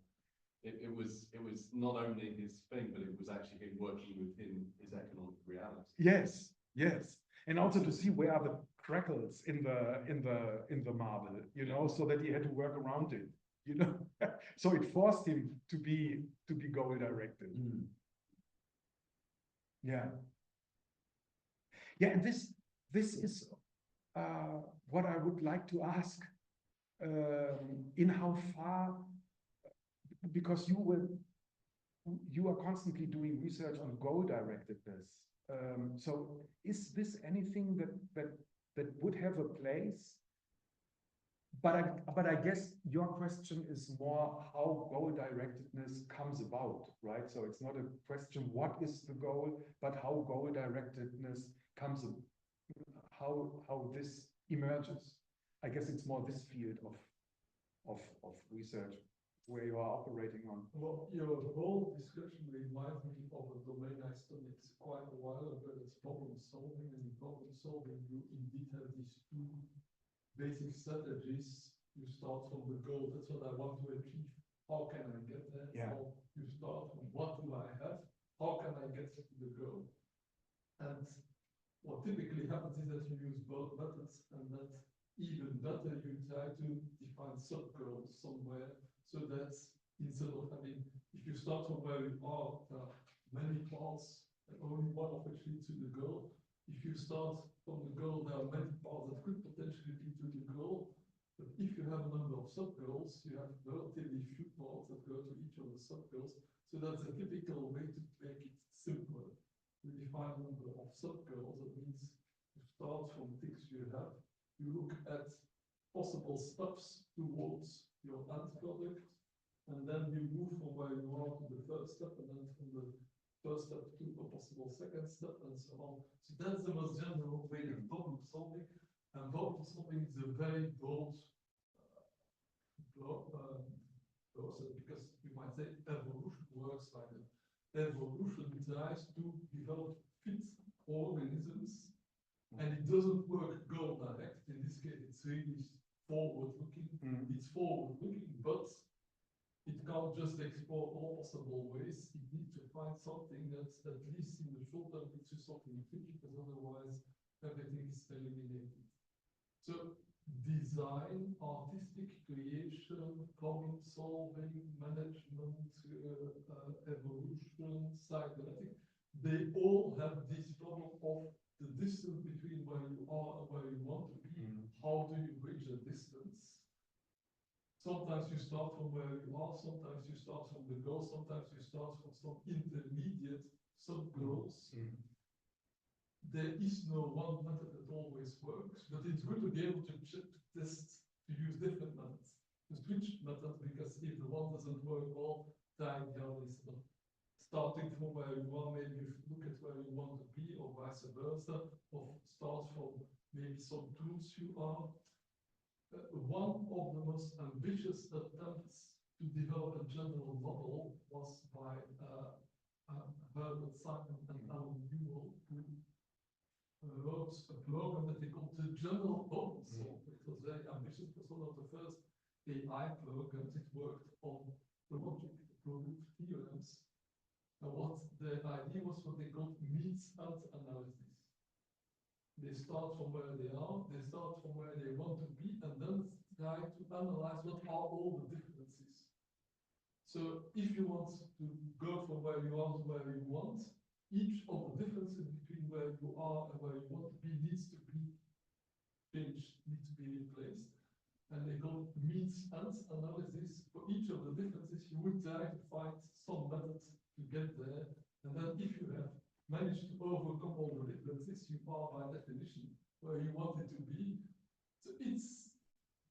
It was not only his thing, but it was actually him working within his economic reality.
Yes, and also to see where are the crackles in the marble, so that he had to work around it, so it forced him to be goal directed. Yeah, and this is what I would like to ask, in how far, because you are constantly doing research on goal directedness. So is this anything that would have a place? But I guess your question is more how goal directedness comes about, right? So it's not a question what is the goal, but how goal directedness comes, how this emerges. I guess it's more this field of research where you are operating on.
Well, your whole discussion reminds me of a domain I studied quite a while ago. It's problem solving, and in problem solving, you indeed have these two basic strategies. You start from the goal, that's what I want to achieve. How can I get there?
Yeah.
Or you start from what do I have? How can I get to the goal? And what typically happens is that you use both methods, and that even better, you try to define sub-goals somewhere, so that instead of having, if you start from where you are, there are many paths, and only one of which leads to the goal. If you start from the goal, there are many paths that could potentially lead to the goal. But if you have a number of sub-goals, you have relatively few paths that go to each of the sub-goals. So that's a typical way to make it simpler. You define a number of sub-goals. That means you start from things you have. You look at possible steps towards your end product, and then you move from where you are to the first step, and then from the first step to a possible second step, and so on. So that's the most general way of problem solving. And problem solving is a very broad process, because you might say evolution works like that. Evolution tries to develop fit organisms, and it doesn't work goal direct. In this case, it's really forward-looking. It's forward-looking, but it can't just explore all possible ways. It needs to find something that, at least in the short term, leads to something fit, because otherwise everything is eliminated. So design, artistic creation, problem solving, management, evolution, cybernetic, they all have this problem of the distance between where you are and where you want to be. How do you bridge the distance? Sometimes you start from where you are, sometimes you start from the goal, sometimes you start from some intermediate sub-goals. There is no one method that always works, but it's good to be able to test, to use different methods, to switch methods, because if the one doesn't work well, try the other instead of starting from where you are, maybe look at where you want to be, or vice versa, or start from maybe some tools you are. One of the most ambitious attempts to develop a general model was by Herbert Simon and Alan Newell, who wrote a program that they called the General Problem Solver. It was very ambitious. It was one of the first AI programs. It worked on the logic, the proof theorems. And what the idea was, what they called means-end analysis. They start from where they are, they start from where they want to be, and then try to analyze what are all the differences. So if you want to go from where you are to where you want, each of the differences between where you are and where you want to be needs to be changed, needs to be replaced. And they call it means-end analysis. For each of the differences, you would try to find some method to get there. And then if you have managed to overcome all the differences, you are by definition where you want it to be. So it's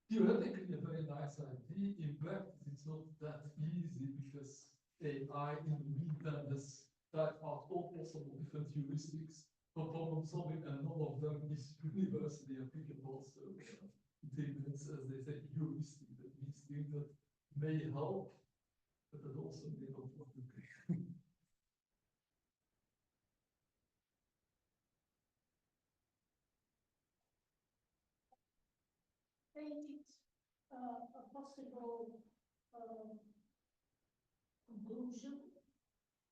theoretically a very nice idea. In practice, it's not that easy, because AI in the meantime has tried out all possible different heuristics for problem solving, and none of them is universally applicable. So it means, as they say, heuristic. That means things that may help, but that also may not work.
Stated a possible conclusion.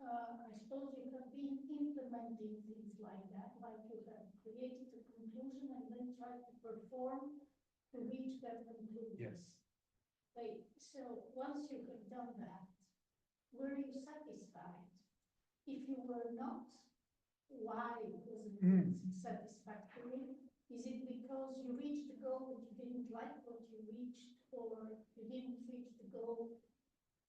I suppose you have been implementing things like that, like you have created a conclusion and then tried to perform to reach that conclusion.
Yes.
Right. So once you have done that, were you satisfied? If you were not, why wasn't it satisfactory? Is it because you reached the goal but you didn't like what you reached, or you didn't reach the goal,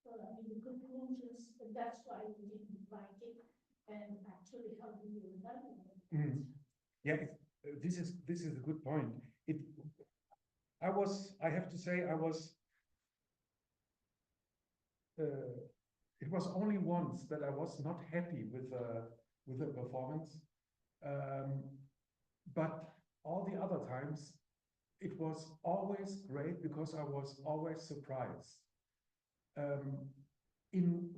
the conclusions, and that's why you didn't like it? And actually, how do you evaluate it?
Yeah, this is a good point. I have to say, it was only once that I was not happy with the performance, but all the other times, it was always great because I was always surprised. In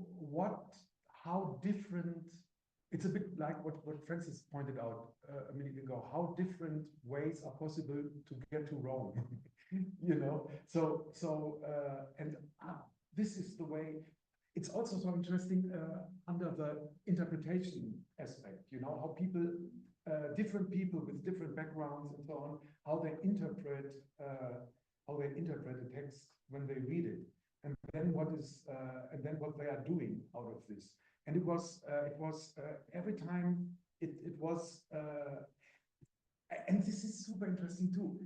how different, it's a bit like what Francis pointed out a minute ago, how different ways are possible to get to Rome, you know? This is the way, it's also so interesting under the interpretation aspect, you know, how people, different people with different backgrounds and so on, how they interpret the text when they read it, and then what they are doing out of this. And it was every time it was, and this is super interesting too.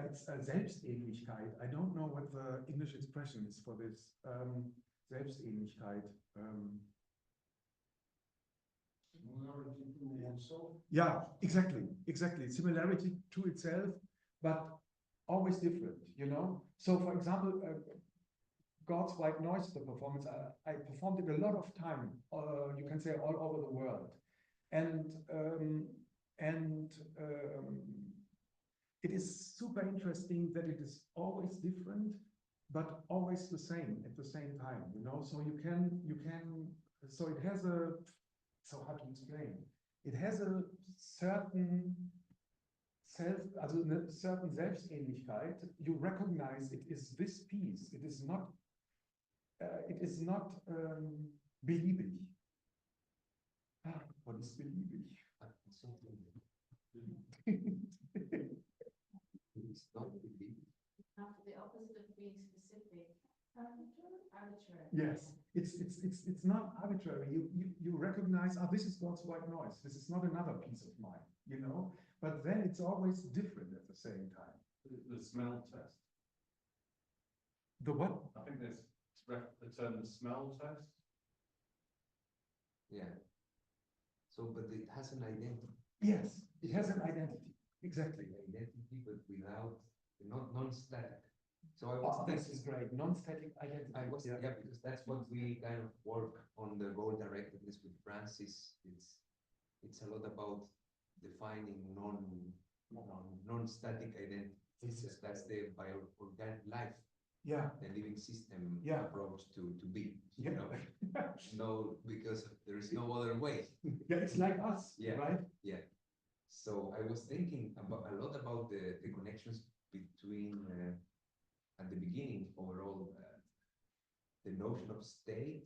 It's Selbstähnlichkeit. I don't know what the English expression is for this. Selbstähnlichkeit.
Similarity to oneself.
Yeah, exactly. Similarity to itself, but always different, you know? So for example, God's White Noise, the performance, I performed it a lot of time, you can say all over the world. And it is super interesting that it is always different, but always the same at the same time, you know? So so it has so how to explain? It has a certain eine certain Selbstähnlichkeit. You recognize it is this piece. It is not beliebig. What is beliebig?
It's not believing.
After the opposite of being specific, arbitrary.
Yes, it's not arbitrary. You recognize, this is God's white noise. This is not another piece of mine, you know. But then it's always different at the same time.
The smell test.
The what?
I think there's the term the smell test.
Yeah. So, but it has an identity.
Yes, it has an identity. Exactly.
Identity, but without, not non-static. So I was
this is great. Non-static identity.
Yeah, because that's what we kind of work on the goal directedness with Francis. It's a lot about defining non-static identity. That's the bio-organic life.
Yeah.
The living system approach to be.
Yeah.
You know? No, because there is no other way.
Yeah, it's like us, right?
Yeah. So I was thinking a lot about the connections between at the beginning overall the notion of state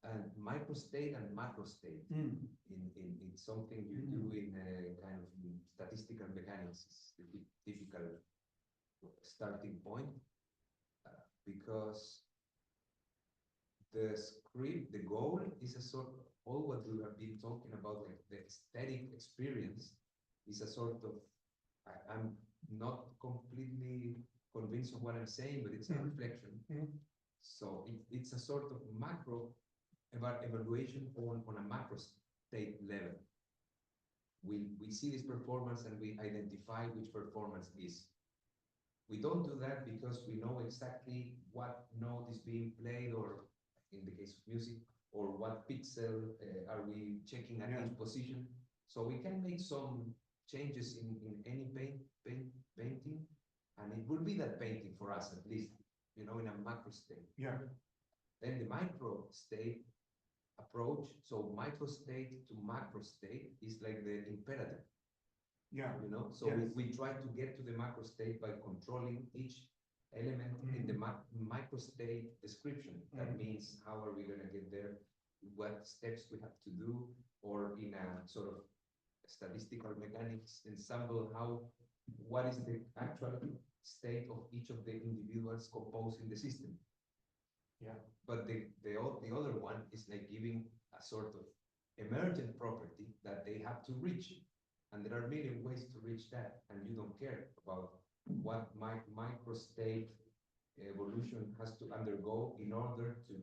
and microstate and macrostate in something you do in a kind of statistical mechanics, the typical starting point, because the goal is a sort of all what we have been talking about, like the aesthetic experience is a sort of, I'm not completely convinced of what I'm saying, but it's a reflection. So it's a sort of macro evaluation on a macro state level. We see this performance and we identify which performance is. We don't do that because we know exactly what note is being played, or in the case of music, or what pixel are we checking at each position. So we can make some changes in any painting, and it would be that painting for us, at least, you know, in a macro state.
Yeah.
Then the micro state approach, so micro state to macro state is like the imperative.
Yeah.
You know, so we try to get to the macro state by controlling each element in the micro state description. That means how are we going to get there, what steps we have to do, or in a sort of statistical mechanics ensemble, what is the actual state of each of the individuals composing the system.
Yeah.
But the other one is like giving a sort of emergent property that they have to reach. And there are a million ways to reach that, and you don't care about what microstate evolution has to undergo in order to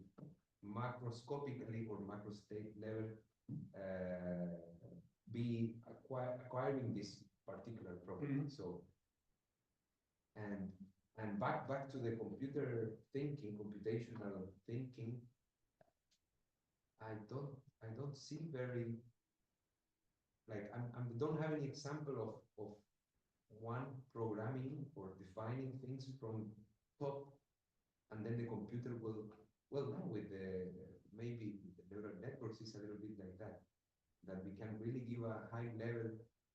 macroscopically or macrostate level be acquiring this particular property. So, and back to the computer thinking, computational thinking, I don't see very, like, I don't have any example of one programming or defining things from top, and then the computer will, well, no, with the, maybe the neural networks is a little bit like that we can really give a high level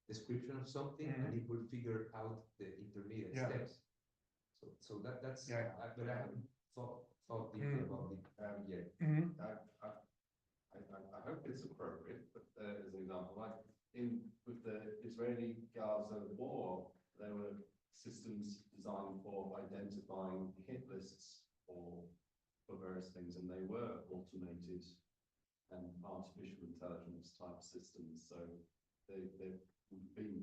description of something and it will figure out the intermediate steps. So that's, but I haven't thought deeply about it yet.
I hope it's appropriate, but as an example, like with the Israeli Gaza war, there were systems designed for identifying hit lists for various things, and they were automated and artificial intelligence type systems. So there have been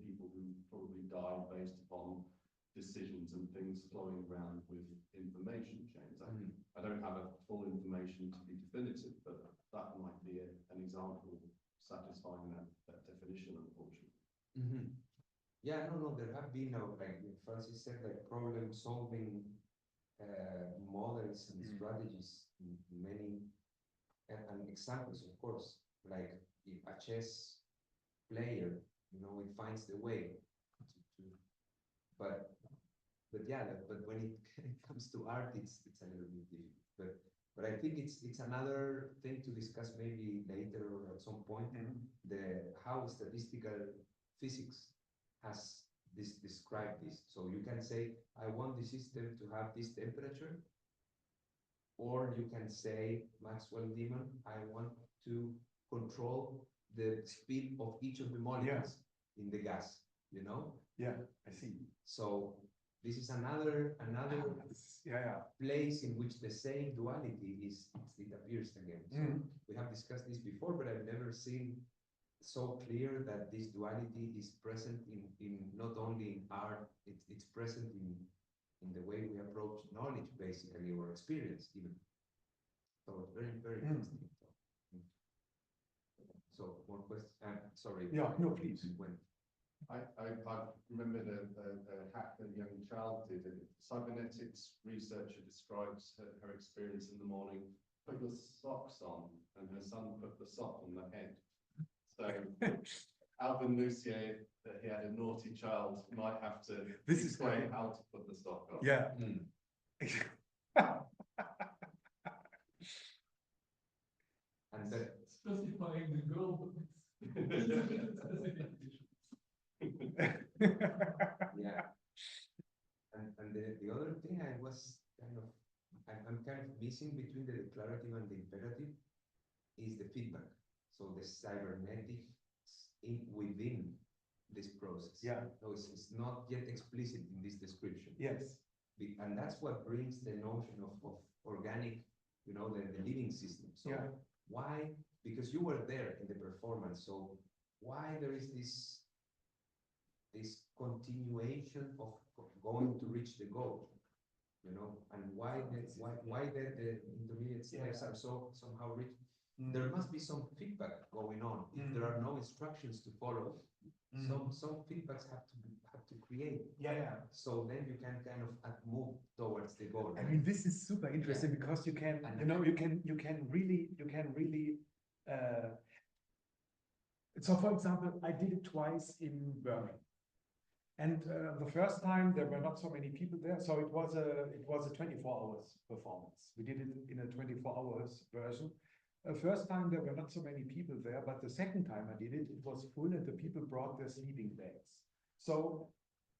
people who probably died based upon decisions and things flowing around with information chains. I don't have a full information to be definitive, but that might be an example satisfying that definition, unfortunately.
Yeah, no, there have been, like Francis said, like problem solving models and strategies, many, and examples, of course, like if a chess player, you know, it finds the way to but yeah, but when it comes to art, it's a little bit different. But I think it's another thing to discuss maybe later or at some point, how statistical physics has described this. So you can say, I want the system to have this temperature, or you can say, Maxwell Demon, I want to control the speed of each of the molecules in the gas, you know?
Yeah, I see.
So this is another place in which the same duality it appears again. So we have discussed this before, but I've never seen so clear that this duality is present in not only in art, it's present in the way we approach knowledge, basically, or experience even. So very, very interesting. So more questions. Sorry.
Yeah, no, please.
When
I remembered a hack that a young child did. A cybernetics researcher describes her experience in the morning. Put your socks on, and her son put the sock on the head. So Alvin Lucier, that he had a naughty child, might have to explain how to put the sock on.
Yeah.
and then
Specifying the goal, but it's
yeah. And the other thing I was I'm kind of missing between the declarative and the imperative is the feedback. So the cybernetics within this process.
Yeah.
So it's not yet explicit in this description.
Yes.
And that's what brings the notion of organic, you know, the living system. So why? Because you were there in the performance. So why there is this continuation of going to reach the goal, you know, and why the intermediate steps are so somehow rich. There must be some feedback going on. If there are no instructions to follow, some feedbacks have to create. So then you can kind of move towards the goal.
I mean, this is super interesting because you can, you can really. So, for example, I did it twice in Berlin, and the first time there were not so many people there, so it was a 24 hours performance. We did it in a 24 hours version. First time there were not so many people there, but the second time I did it, it was full, and the people brought their sleeping bags. So,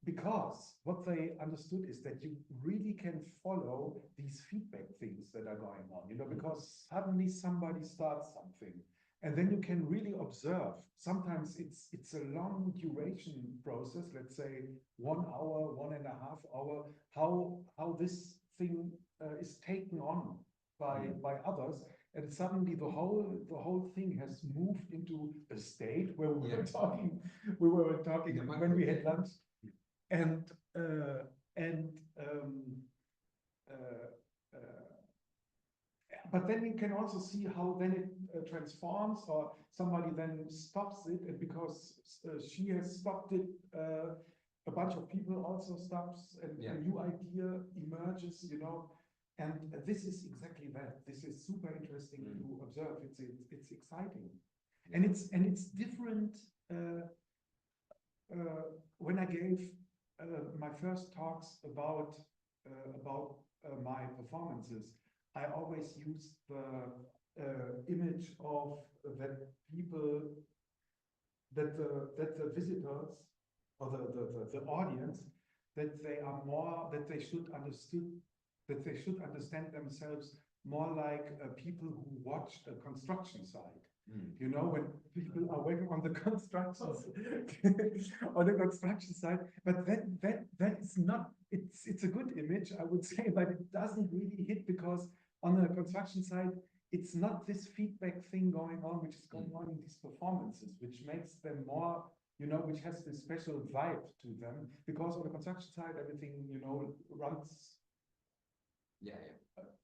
because what they understood is that you really can follow these feedback things that are going on, you know, because suddenly somebody starts something, and then you can really observe. Sometimes it's a long duration process, let's say 1 hour, 1.5 hours, how this thing is taken on by others. And suddenly the whole thing has moved into a state where we were talking when we had lunch, but then you can also see how then it transforms, or somebody then stops it, and because she has stopped it, a bunch of people also stops, and a new idea emerges, you know. And this is exactly that. This is super interesting to observe. It's exciting, and it's different. When I gave my first talks about my performances, I always use the image of that people, that the visitors or the audience, that they are more, that they should understand themselves more like people who watch a construction site. You know, when people are working on the construction site, but that is not, it's a good image, I would say, but it doesn't really hit, because on the construction site, it's not this feedback thing going on, which is going on in these performances, which makes them more, you know, which has this special vibe to them, because on the construction side, everything, you know, runs.
Yeah, yeah.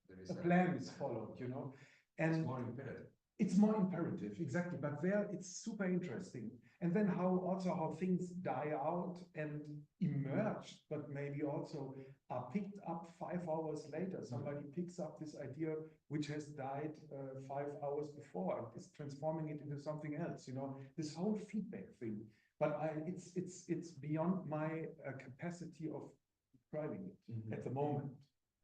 There is
A plan is followed, you know, and
it's more imperative.
it's more imperative, exactly. But there, it's super interesting. And then how things die out and emerge, but maybe also are picked up 5 hours later. Somebody picks up this idea which has died 5 hours before and is transforming it into something else. You know, this whole feedback thing. But it's beyond my capacity of describing it at the moment.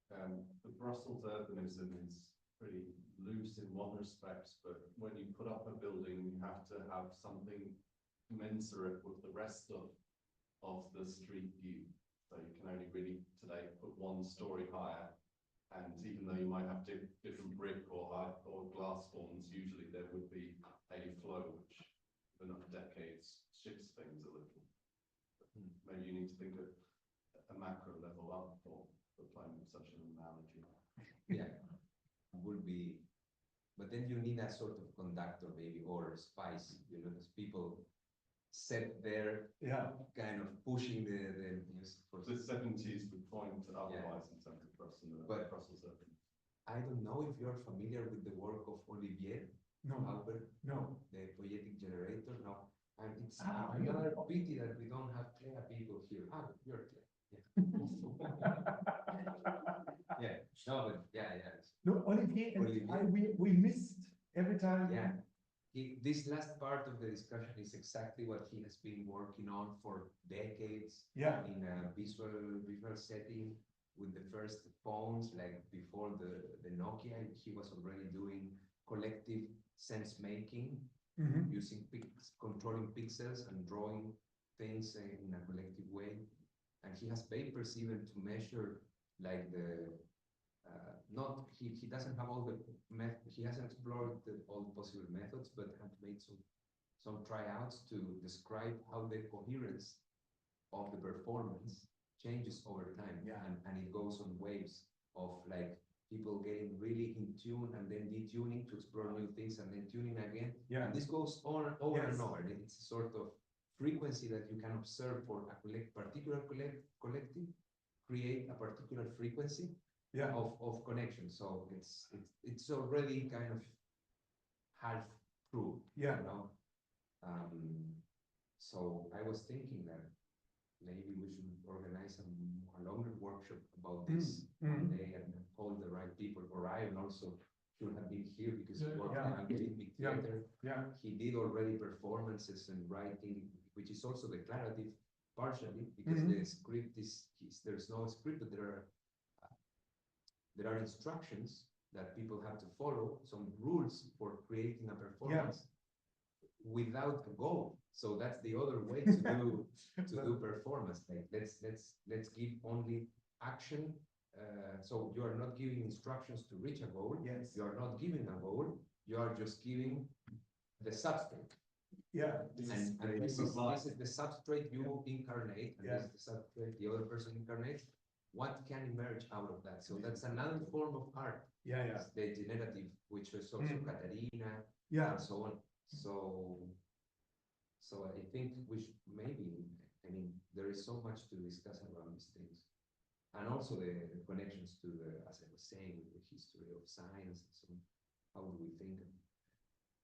The Brussels urbanism is pretty loose in one respect, but when you put up a building, you have to have something commensurate with the rest of the street view. So you can only really today put 1 story higher, and even though you might have different brick or glass forms, usually there would be a flow which, for enough decades, shifts things a little. Maybe you need to think at a macro level up for applying such an analogy.
Yeah, would be, but then you need a sort of conductor maybe, or spice, you know, as people set there, kind of pushing the music.
The 70s would point otherwise in terms of Brussels urban.
I don't know if you're familiar with the work of Olivier Albert,
No.
the poetic generator. No, and it's another pity that we don't have CLEA people here. Ah, you're CLEA. Yeah. No, but yeah.
No, Olivier and we missed every time.
Yeah. This last part of the discussion is exactly what he has been working on for decades.
Yeah.
In a visual setting with the first phones, like before the Nokia, he was already doing collective sense making, using controlling pixels and drawing things in a collective way. And he has papers even to measure like the he doesn't have all the he hasn't explored all the possible methods, but have made some tryouts to describe how the coherence of the performance changes over time.
Yeah.
And it goes on waves of like people getting really in tune and then detuning to explore new things and then tuning again.
Yeah.
And this goes on over
Yes.
and over. And it's a sort of frequency that you can observe for a particular collective, create a particular frequency of connection. So it's already kind of half true.
Yeah.
You know? So I was thinking that maybe we should organize a longer workshop about this one day and call the right people. Orion also should have been here because he worked in algorithmic theater.
Yeah.
He did already performances and writing, which is also declarative partially because the script is there's no script, but there are instructions that people have to follow, some rules for creating a performance without a goal. So that's the other way to do performance. Like let's give only action. So you are not giving instructions to reach a goal.
Yes.
You are not giving a goal. You are just giving the substrate.
Yeah.
And this is the substrate you incarnate, and this is the substrate the other person incarnates. What can emerge out of that? So that's another form of art.
Yeah.
It's the generative, which is also Katarina, and so on. So I think we should maybe, I mean, there is so much to discuss around these things. And also the connections to as I was saying, the history of science, and so how do we think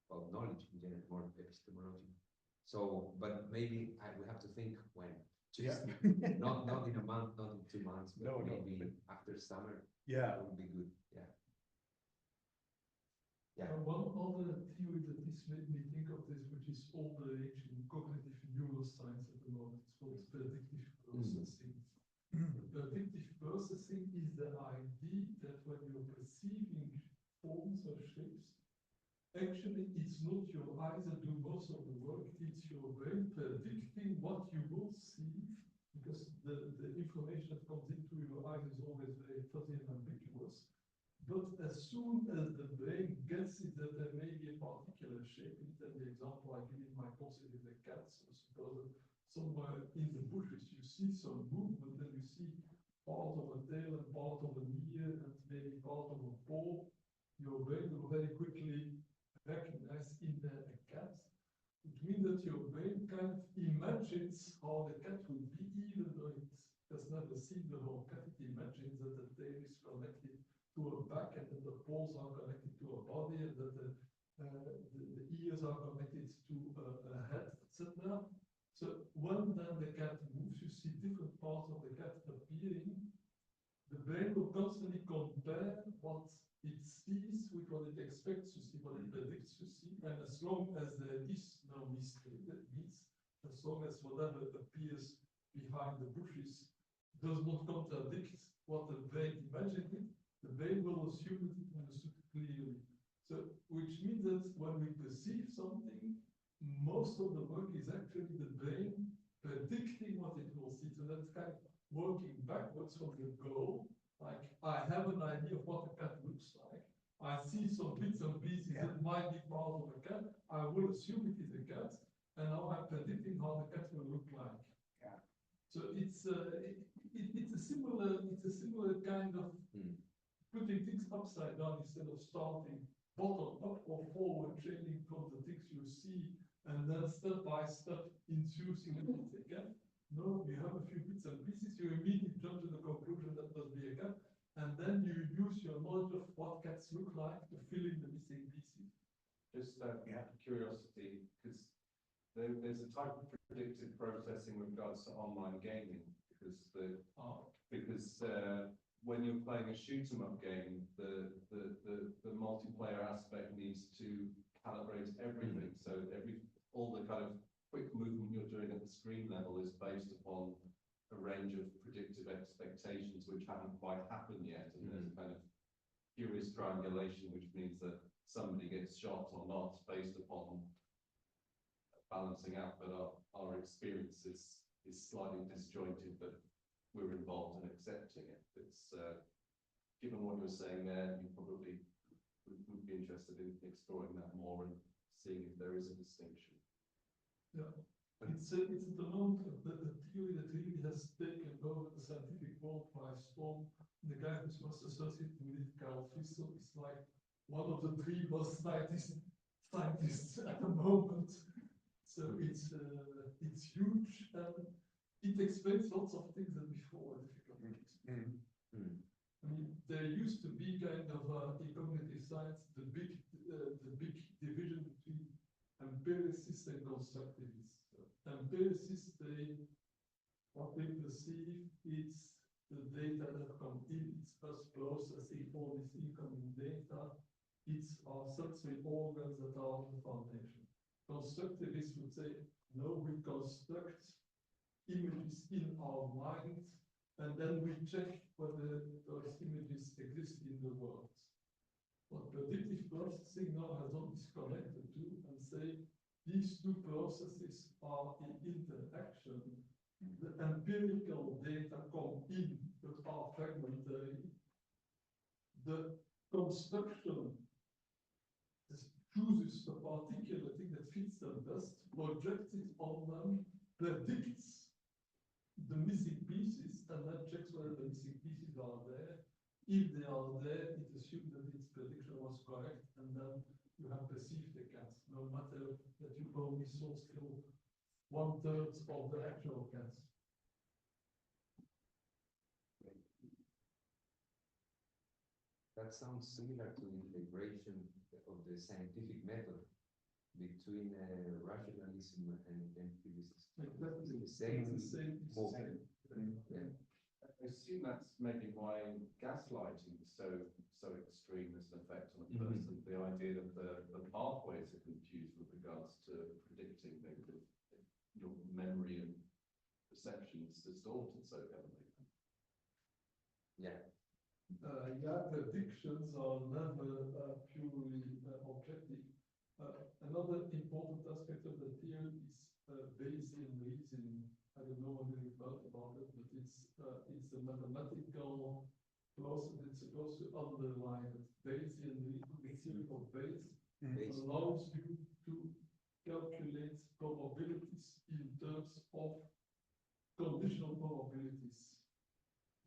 about knowledge in general, more epistemology. So, but maybe we have to think when. Just not in a month, not in 2 months, but maybe after summer.
Yeah.
It would be good. Yeah.
One other theory that this made me think of this, which is all the rage in cognitive neuroscience at the moment, it's called predictive processing. Predictive processing is the idea that when you're perceiving forms or shapes, actually it's not your eyes that do most of the work, it's your brain predicting what you will see, because the information that comes into your eyes is always very fuzzy and ambiguous. But as soon as the brain gets it that there may be a particular shape, and the example I give in my concept is the cat, so suppose somewhere in the bushes you see some movement and you see part of a tail and part of an ear and maybe part of a paw, your brain will very quickly recognize in there a cat. It means that your brain kind of imagines how the cat will be, even though it has never seen the whole cat. It imagines that the tail is connected to a back and that the paws are connected to a body and that the ears are connected to a head, etc. So when then the cat moves, you see different parts of the cat appearing. The brain will constantly compare what it sees with what it expects to see, what it predicts to see, and as long as there is no mystery, that means as long as whatever appears behind the bushes does not contradict what the brain imagined, the brain will assume that it understood clearly. So, which means that when we perceive something, most of the work is actually the brain predicting what it will see. So that's kind of working backwards from the goal. Like, I have an idea of what a cat looks like. I see some bits and pieces that might be part of a cat. I will assume it is a cat, and now I'm predicting how the cat will look like.
Yeah.
So it's a similar kind of putting things upside down instead of starting bottom up or forward chaining from the things you see and then step by step infusing it again. No, you have a few bits and pieces, you immediately jump to the conclusion that must be a cat, and then you use your knowledge of what cats look like to fill in the missing pieces.
Just curiosity, because there's a type of predictive processing with regards to online gaming, because when you're playing a shoot 'em up game, the multiplayer aspect needs to calibrate everything. So all the kind of quick movement you're doing at the screen level is based upon a range of predictive expectations which haven't quite happened yet. And there's kind of curious triangulation, which means that somebody gets shot or not based upon balancing out. But our experience is slightly disjointed, but we're involved in accepting it. It's given what you're saying there, you probably would be interested in exploring that more and seeing if there is a distinction.
Yeah, it's at the moment the theory that really has taken over the scientific world by storm. The guy who's most associated with it, Chrtistian, is like one of the three most scientists at the moment. So it's huge and it explains lots of things that before were difficult to explain. I mean, there used to be kind of in cognitive science the big division between empiricists and constructivists. Empiricists, what they perceive is the data that come in, it's us processing all this incoming data, it's our sensory organs that are the foundation. Constructivists would say, no, we construct images in our mind, and then we check whether those images exist in the world. What predictive processing now has done is connect the two and say these two processes are in interaction. The empirical data come in but are fragmentary. The construction chooses a particular thing that fits them best, projects it on them, predicts the missing pieces, and then checks whether the missing pieces are there. If they are there, it assumes that its prediction was correct, and then you have perceived the cat, no matter that you only saw still 1/3 of the actual cat.
That sounds similar to integration of the scientific method between rationalism and empiricism.
Exactly.
The same
movement.
Yeah.
I assume that's maybe why gaslighting is so extreme as an effect on a person. The idea that the pathways are confused with regards to predicting your memory and perception is distorted so heavily.
Yeah.
Yeah, predictions are never purely objective. Another important aspect of the theory is Bayesian reasoning. I don't know whether you've heard about it, but it's a mathematical process. It's supposed to underline that Bayesian reasoning, the theory of Bayes, allows you to calculate probabilities in terms of conditional probabilities.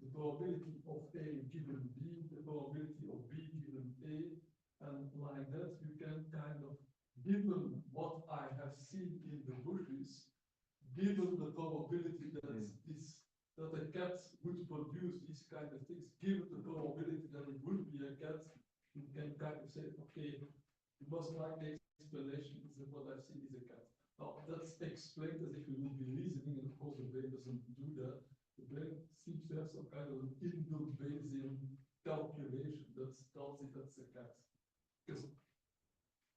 The probability of A given B, the probability of B given A, and like that you can kind of, given what I have seen in the bushes, given the probability that that a cat would produce these kind of things, given the probability that it would be a cat, you can kind of say, okay, the most likely explanation is that what I've seen is a cat. Now that's explained as if you would be reasoning, and of course the brain doesn't do that. The brain seems to have some kind of an inbuilt Bayesian calculation that tells it that's a cat. Because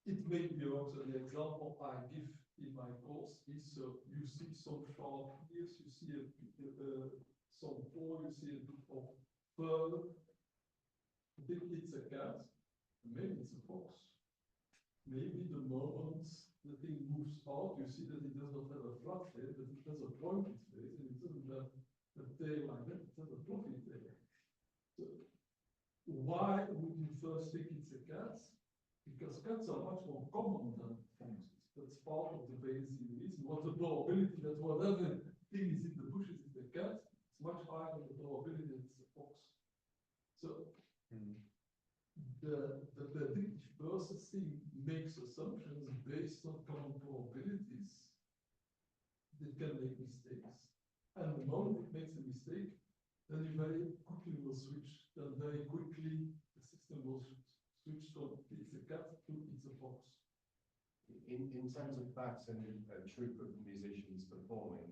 it may be wrong. So the example I give in my course is, so you see some sharp ears, you see some paw, you see a bit of fur. You think it's a cat, maybe it's a fox. Maybe the moment the thing moves out, you see that it does not have a flat tail, but it has a pointed face, and it doesn't have a tail like that, it has a fluffy tail. So why would you first think it's a cat? Because cats are much more common than foxes. That's part of the Bayesian reason. What the probability that whatever thing is in the bushes is a cat, it's much higher than the probability that it's a fox. So the predictive processing makes assumptions based on common probabilities that can make mistakes. And the moment it makes a mistake, then you very quickly will switch. Then very quickly the system will switch from it's a cat to it's a fox.
In terms of that and throughput for musicians performing,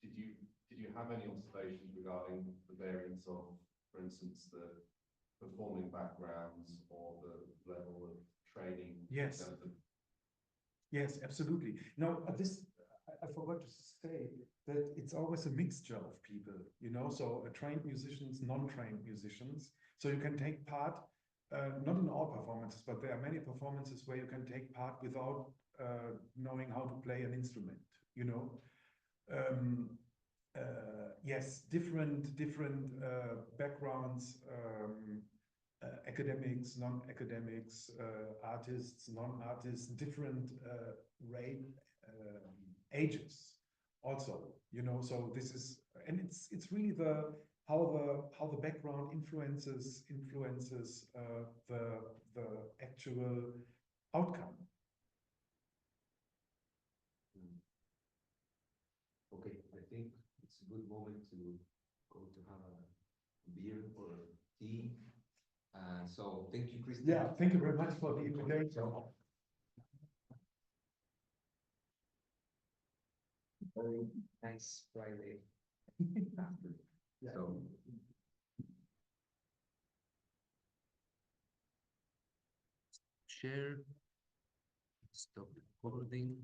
did you have any observations regarding the variance of, for instance, the performing backgrounds or the level of training?
Yes. Yes, absolutely. Now, I forgot to say that it's always a mixture of people, you know, so trained musicians, non-trained musicians. So you can take part, not in all performances, but there are many performances where you can take part without knowing how to play an instrument, you know. Yes, different backgrounds, academics, non-academics, artists, non-artists, different ages also, you know. So this is, and it's really how the background influences the actual outcome.
Okay, I think it's a good moment to go to have a beer or tea. So thank you, Christian.
Yeah, thank you very much for the invitation.
Very nice Friday afternoon.
Yeah.
So share, stop recording.